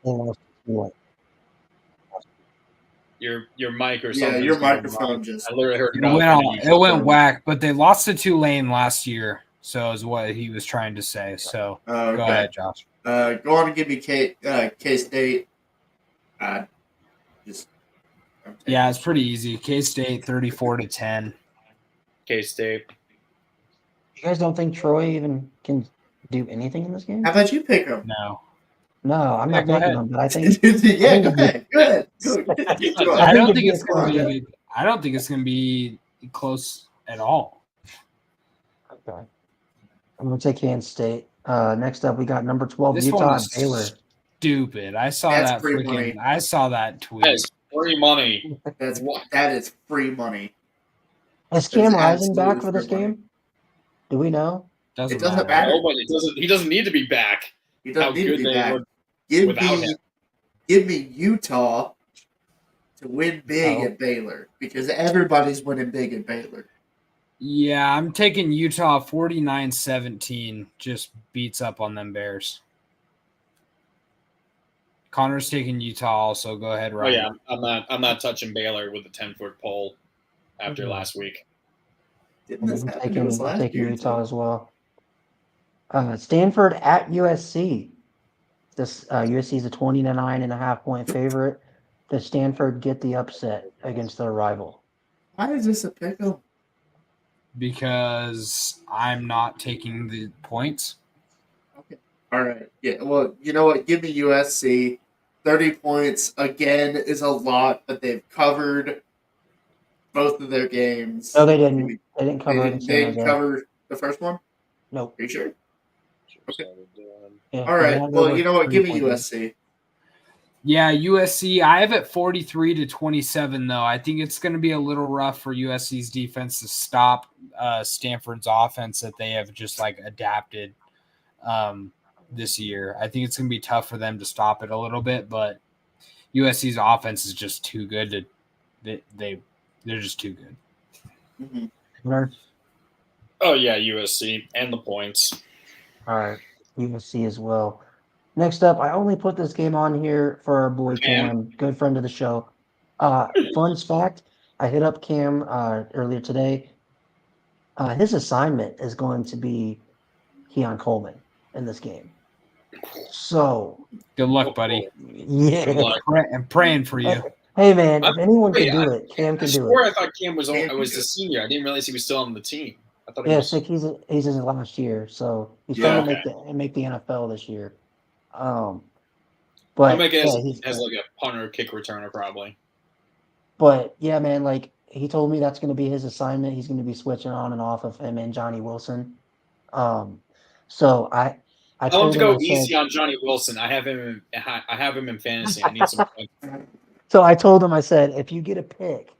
G: they lost to Tulane.
E: Your mic or something.
F: Yeah, your microphone just.
E: I literally heard
A: it went whack, but they lost to Tulane last year, so is what he was trying to say. So
F: okay.
A: Go ahead, Josh.
F: Go on and give me K-State.
A: Yeah, it's pretty easy. K-State 34-10.
E: K-State.
G: You guys don't think Troy even can do anything in this game?
F: How about you pick them?
G: No, I'm not picking them, but I think.
F: Yeah, go ahead.
A: I don't think it's going to be. I don't think it's going to be close at all.
G: Okay. I'm going to take Kansas State. Next up, we got number 12
A: This
G: Utah
A: one
G: and Baylor.
A: Stupid. I saw
F: That's
A: that
F: free money.
A: I saw that tweet.
E: That's free money.
F: That is free money.
G: Is Cam Rising back for this game? Do we know?
F: It doesn't matter.
E: No, but he doesn't need to be back.
F: He doesn't need to be back. Give me Utah to win big at Baylor because everybody's winning big at Baylor.
A: Yeah, I'm taking Utah 49-17. Just beats up on them Bears. Connor's taking Utah also. Go ahead, Ryan.
E: Oh yeah, I'm not touching Baylor with a 10-foot pole after last week.
G: I'm taking Utah as well. Stanford at USC. This USC is a 29.5-point favorite. Does Stanford get the upset against their rival?
F: Why is this a pick'em?
A: Because I'm not taking the points.
F: Okay. All right. Yeah. Well, you know what? Give me USC. 30 points again is a lot, but they've covered both of their games.
G: No, they didn't. They didn't cover it.
F: They didn't cover the first one?
G: Nope.
F: Are you sure? Okay.
G: Yeah,
F: all right. Well, you know what? Give me USC.
A: Yeah, USC. I have it 43-27, though. I think it's going to be a little rough for USC's defense to stop Stanford's offense that they have just adapted this year. I think it's going to be tough for them to stop it a little bit, but USC's offense is just too good they're just too good.
G: Mm-hmm.
E: Oh yeah, USC and the points.
G: All right, USC as well. Next up, I only put this game on here for our boy Cam, good friend of the show. Fun fact, I hit up Cam earlier today. His assignment is going to be Keon Coleman in this game. So
A: good luck, buddy.
G: Yeah,
E: good luck.
A: I'm praying for you.
G: Hey man, if anyone can do it, Cam can do it.
E: I thought Cam was a senior. I didn't realize he was still on the team. I thought
G: he's in his last year, so he's trying to make the NFL this year. But
E: he has like a punter, kick returner, probably.
G: But yeah, man, he told me that's going to be his assignment. He's going to be switching on and off of him and Johnny Wilson. So I
E: want to go easy on Johnny Wilson. I have him in fantasy. I need some points.
G: So I told him, I said, if you get a pick,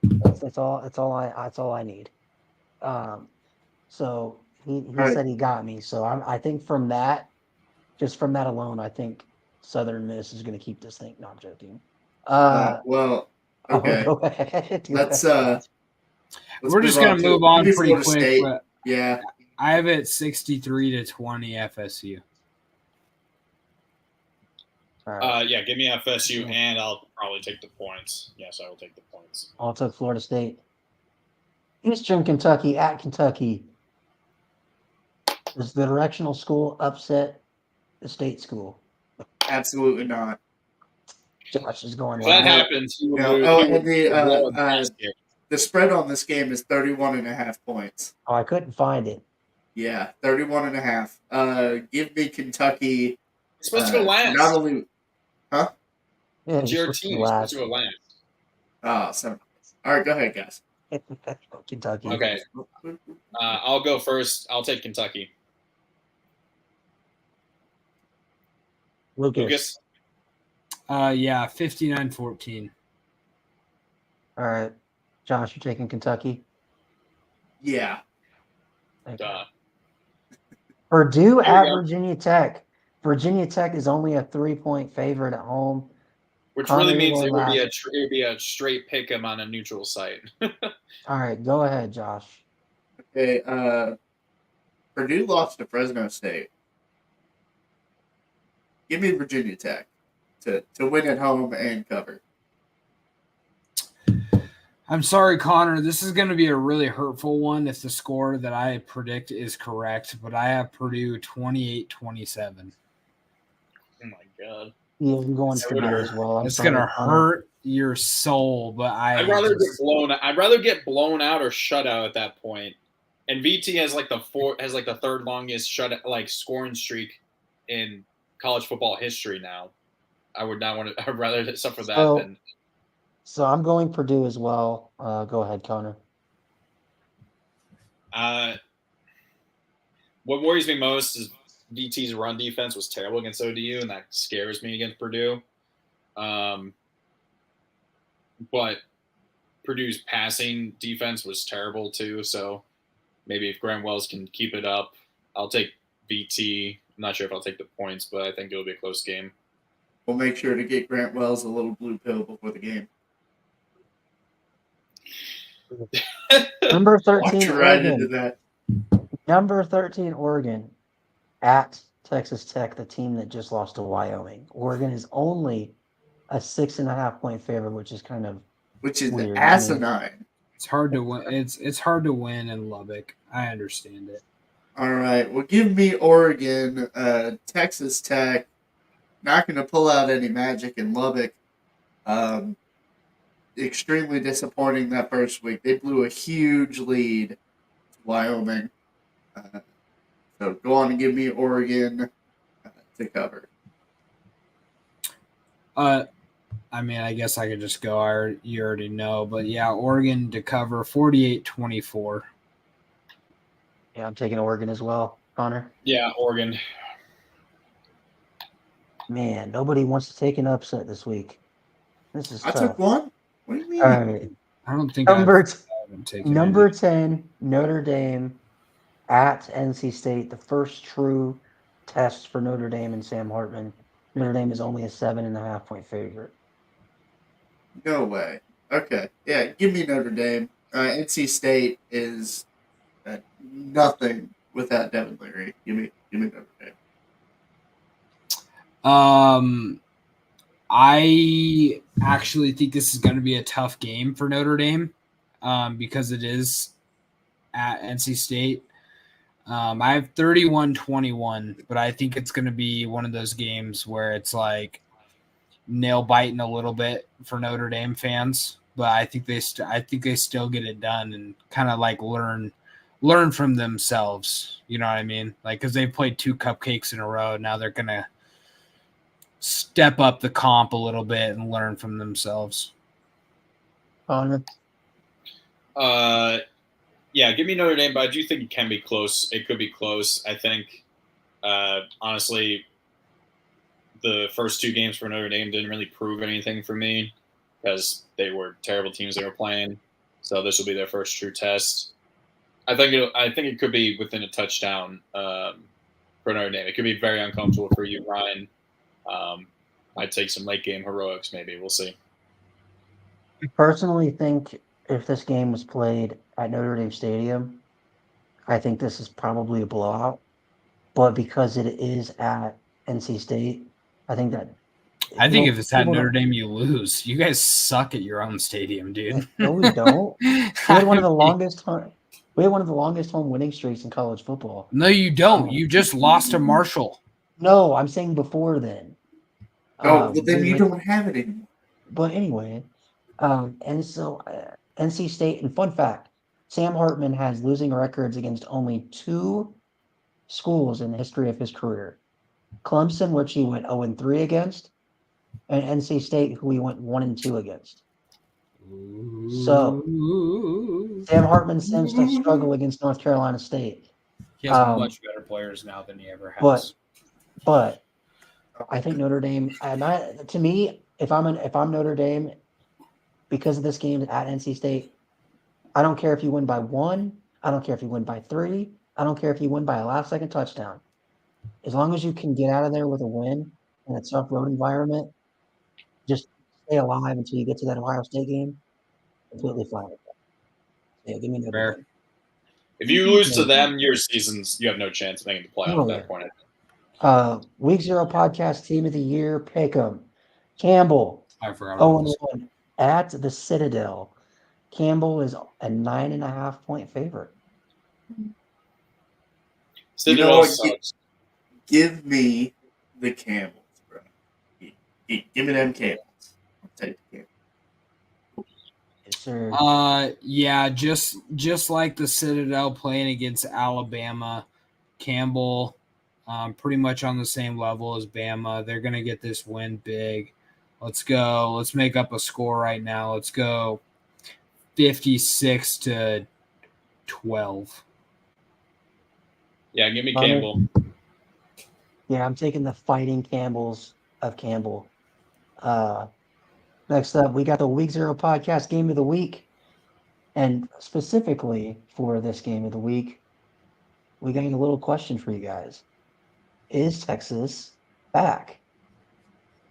G: that's all I need. So he said he got me. So I think from that, just from that alone, I think Southern Miss is going to keep this thing. Not joking.
F: Well, okay.
G: Go ahead.
F: Let's
A: We're just gonna move on pretty
F: Florida
A: quick.
F: State.
A: But
F: Yeah.
A: I have it 63-20 FSU.
E: Yeah, give me FSU, and I'll probably take the points. Yes, I will take the points.
G: I'll take Florida State. Eastern Kentucky at Kentucky. Does the directional school upset the state school?
F: Absolutely not.
G: Josh is going
E: If that
G: loud.
E: happens,
F: the spread on this game is 31.5 points.
G: Oh, I couldn't find it.
F: Yeah, 31.5. Give me Kentucky.
E: It's supposed to go last.
F: Not only, huh?
G: Yeah,
E: It's your team. It's supposed to go last.
F: Oh, so all right, go ahead, guys.
G: Kentucky.
E: Okay. I'll go first. I'll take Kentucky. Lucas.
A: Yeah, 59-14.
G: All right. Josh, you're taking Kentucky?
F: Yeah.
G: Purdue at Virginia Tech. Virginia Tech is only a 3-point favorite at home.
E: Which really means it would be a straight pick 'em on a neutral site.
G: All right, go ahead, Josh.
F: Okay, Purdue lost to Fresno State. Give me Virginia Tech to win at home and cover.
A: I'm sorry, Connor. This is going to be a really hurtful one if the score that I predict is correct, but I have Purdue 28-27.
E: Oh, my God.
G: Yeah, I'm going for that as well.
A: It's going to hurt your soul, but
E: I'd rather get blown out or shut out at that point. And VT has the third longest scoring streak in college football history now. I would not want to. I'd rather suffer that than.
G: So I'm going Purdue as well. Go ahead, Connor.
E: What worries me most is VT's run defense was terrible against ODU, and that scares me against Purdue. But Purdue's passing defense was terrible too. So maybe if Grant Wells can keep it up, I'll take VT. I'm not sure if I'll take the points, but I think it'll be a close game.
F: We'll make sure to get Grant Wells a little blue pill before the game.
G: Number 13,
F: right into that.
G: Number 13, Oregon at Texas Tech, the team that just lost to Wyoming. Oregon is only a 6.5-point favorite, which is weird.
F: Asinine.
A: It's hard to win. It's hard to win in Lubbock. I understand it.
F: All right. Well, give me Oregon. Texas Tech. Not going to pull out any magic in Lubbock. Extremely disappointing that first week. They blew a huge lead to Wyoming. So go on and give me Oregon to cover.
A: I mean, I guess I could just go. You already know. But, yeah, Oregon to cover 48-24.
G: Yeah, I'm taking Oregon as well. Connor?
E: Yeah, Oregon.
G: Man, nobody wants to take an upset this week. This is tough.
F: I took one. What do you mean?
G: All right.
A: I don't think
G: number 10, Notre Dame at NC State. The first true test for Notre Dame and Sam Hartman. Notre Dame is only a 7.5-point favorite.
F: No way. Okay. Yeah, give me Notre Dame. NC State is nothing without Devin Leary. Give me Notre Dame.
A: I actually think this is going to be a tough game for Notre Dame because it is at NC State. I have 31-21, but I think it's going to be one of those games where it's like nail biting a little bit for Notre Dame fans. But I think they still get it done and kind of like learn from themselves. You know what I mean? Like because they've played 2 cupcakes in a row. Now they're going to step up the comp a little bit and learn from themselves.
G: Connor?
E: Yeah, give me Notre Dame, but I do think it can be close. It could be close. I think, honestly, the first 2 games for Notre Dame didn't really prove anything for me because they were terrible teams they were playing. So this will be their first true test. I think it could be within a touchdown for Notre Dame. It could be very uncomfortable for you, Ryan. I'd take some late game heroics, maybe. We'll see.
G: personally think if this game was played at Notre Dame Stadium, I think this is probably a blowout. But because it is at NC State, I think that.
A: I think if it's at Notre Dame, you lose. You guys suck at your own stadium, dude.
G: No, we don't. We had one of the longest home winning streaks in college football.
A: No, you don't. You just lost to Marshall.
G: No, I'm saying before then.
F: Oh, well, then you don't have it anymore.
G: But anyway, and so NC State, and fun fact, Sam Hartman has losing records against only 2 schools in the history of his career. Clemson, which he went 0-3 against, and NC State, who he went 1-2 against. So Sam Hartman seems to struggle against North Carolina State.
A: He has much better players now than he ever has.
G: But I think Notre Dame. To me, if I'm Notre Dame, because of this game at NC State, I don't care if you win by 1. I don't care if you win by 3. I don't care if you win by a last-second touchdown. As long as you can get out of there with a win in a tough road environment, just stay alive until you get to that Ohio State game. Completely fine with that. Yeah, give me Notre Dame.
E: If you lose to them, you have no chance of making the playoff at that point.
G: Week 0 podcast team of the year, Pickem. Campbell.
A: I forgot about this.
G: 0-1 at the Citadel. Campbell is a 9.5-point favorite.
E: Citadel sucks.
F: Give me the Camels, bro. Give me them Camels. I'll take the Camels.
G: Yes, sir.
A: Yeah, just like the Citadel playing against Alabama, Campbell, pretty much on the same level as Bama. They're gonna get this win big. Let's go. Let's make up a score right now. Let's go 56-12.
E: Yeah, give me Campbell.
G: Yeah, I'm taking the Fighting Campbells of Campbell. Next up, we got the Week 0 podcast game of the week. And specifically for this game of the week, we got a little question for you guys. Is Texas back?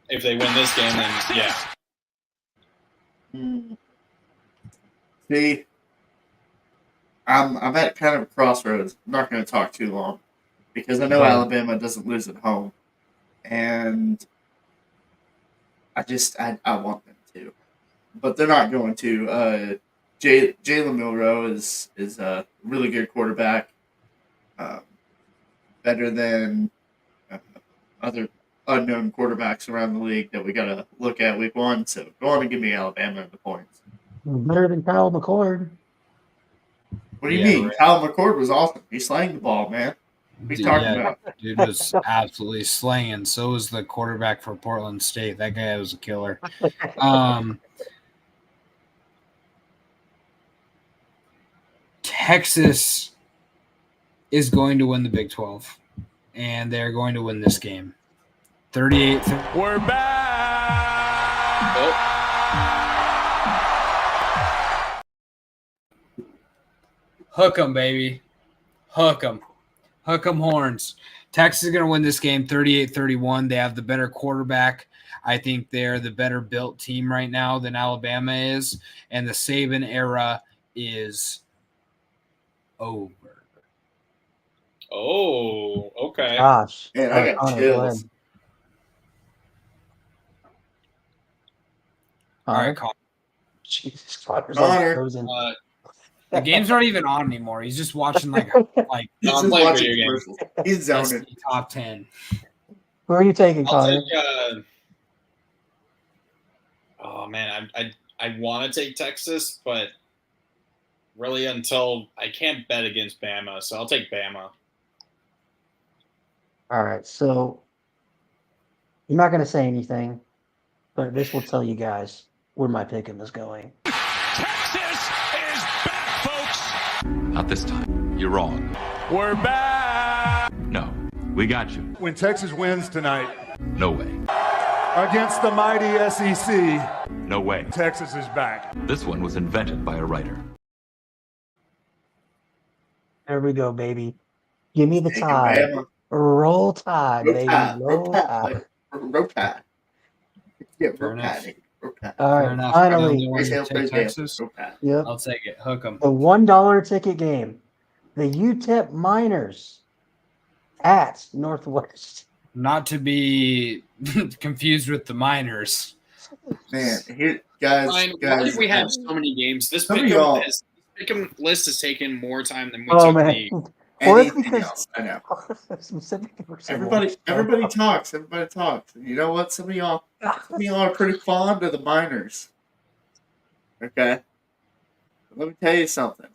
E: If they win this game, then yeah.
F: See, I'm at kind of a crossroads. I'm not going to talk too long because I know Alabama doesn't lose at home, and I want them to, but they're not going to. Jalen Milroe is a really good quarterback, better than other unknown quarterbacks around the league that we got to look at week 1. So go on and give me Alabama the points.
G: Better than Kyle McCord.
F: What do you mean? Right. Kyle McCord was awesome. He slang the ball, man. What are you talking about?
A: Dude was absolutely slanging. So was the quarterback for Portland State. That guy was a killer. Texas is going to win the Big 12, and they're going to win this game. 38.
C: We're back.
A: Hook 'em, baby. Hook 'em. Hook 'em horns. Texas is going to win this game 38-31. They have the better quarterback. I think they're the better built team right now than Alabama is, and the Saban era is over.
E: Oh, okay.
G: Gosh.
F: Man, I got chills.
A: All right, Connor.
G: Jesus, Connor's
F: Connor.
G: frozen.
A: The game's not even on anymore. He's just watching like
F: he's just watching commercials. He's zoning.
A: Top 10.
G: Who are you taking, Connor?
E: Oh man, I want to take Texas, but really until I can't bet against Bama, so I'll take Bama.
G: All right, so I'm not going to say anything, but this will tell you guys where my pick'em is going.
C: Texas is back, folks. Not this time. You're wrong. We're back. No, we got you.
H: When Texas wins tonight,
C: no way.
H: Against the mighty SEC,
C: no way.
H: Texas is back.
C: This one was invented by a writer.
G: There we go, baby. Give me the Tide. Roll Tide, baby. Roll Tide.
F: Roll Tide. Yeah, Roll Tide. Okay.
G: All
A: Fair
G: right,
A: enough.
G: finally.
A: Take Texas.
F: Okay.
G: Yep.
A: I'll take it. Hook 'em.
G: The $1 ticket game. The UTEP Miners at Northwest.
A: Not to be confused with the Miners.
F: Man, here, guys.
E: Ryan, why did we have so many games? This
F: Some of y'all.
E: Pick'em list has taken more time than we
G: Oh
E: took
G: man.
E: the.
G: Well, that's
F: Anything
G: because
F: else. I know.
G: specifically for
F: Everybody talks. Everybody talks. And you know what? Some of y'all are pretty fond of the Miners. Okay. Let me tell you something.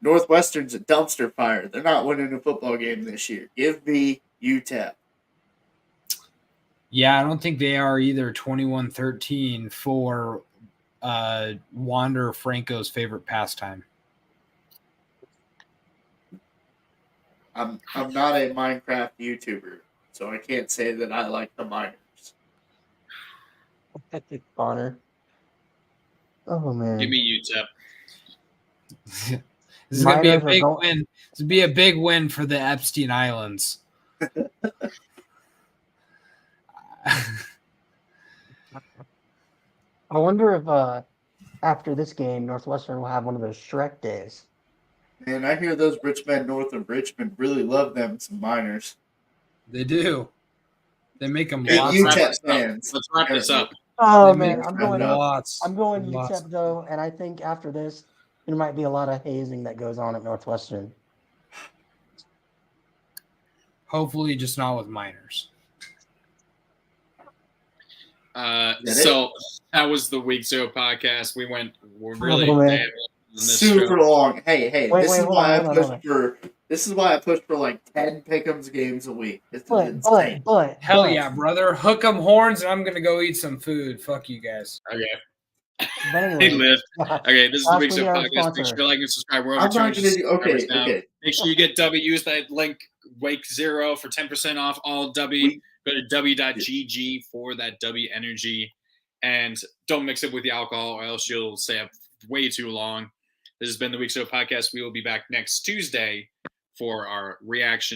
F: Northwestern's a dumpster fire. They're not winning a football game this year. Give me UTEP.
A: Yeah, I don't think they are either. 21-13 for Wander Franco's favorite pastime.
F: I'm not a Minecraft YouTuber, so I can't say that I like the Miners.
G: Connor. Oh man.
E: Give me UTEP.
A: This is going to be a big win. This would be a big win for the Epstein Islands.
G: I wonder if after this game, Northwestern will have one of those Shrek days.
F: Man, I hear those rich men north of Richmond really love them some Miners.
A: They do. They make them
F: Big
A: lots
F: UTEP
A: of
F: fans.
E: Let's wrap this up.
G: Oh
A: They
G: man,
A: make
G: I'm going
A: lots.
G: I'm going
A: lots.
G: UTEP though, and I think after this, there might be a lot of hazing that goes on at Northwestern.
A: Hopefully, just not with minors.
E: So that was the Week 0 podcast. We're really
F: super long. Hey,
G: Wait,
F: this is
G: hold
F: why
G: on.
F: I push for like 10 Pickems games a week. This is
G: But
A: hell yeah, brother. Hook 'em horns, and I'm gonna go eat some food. Fuck you guys.
E: Okay.
G: But anyway,
E: Hey, Liv. Okay, this is the Week 0 podcast.
G: sponsor.
E: Make sure you like and subscribe. We're
F: I'm
E: over
F: not
E: 200
F: gonna do,
E: subscribers now. Make sure you get W. Use that link Week 0 for 10% off all W. Go to w.gg for that W energy. And don't mix it with the alcohol or else you'll stay up way too long. This has been the Week 0 podcast. We will be back next Tuesday for our reaction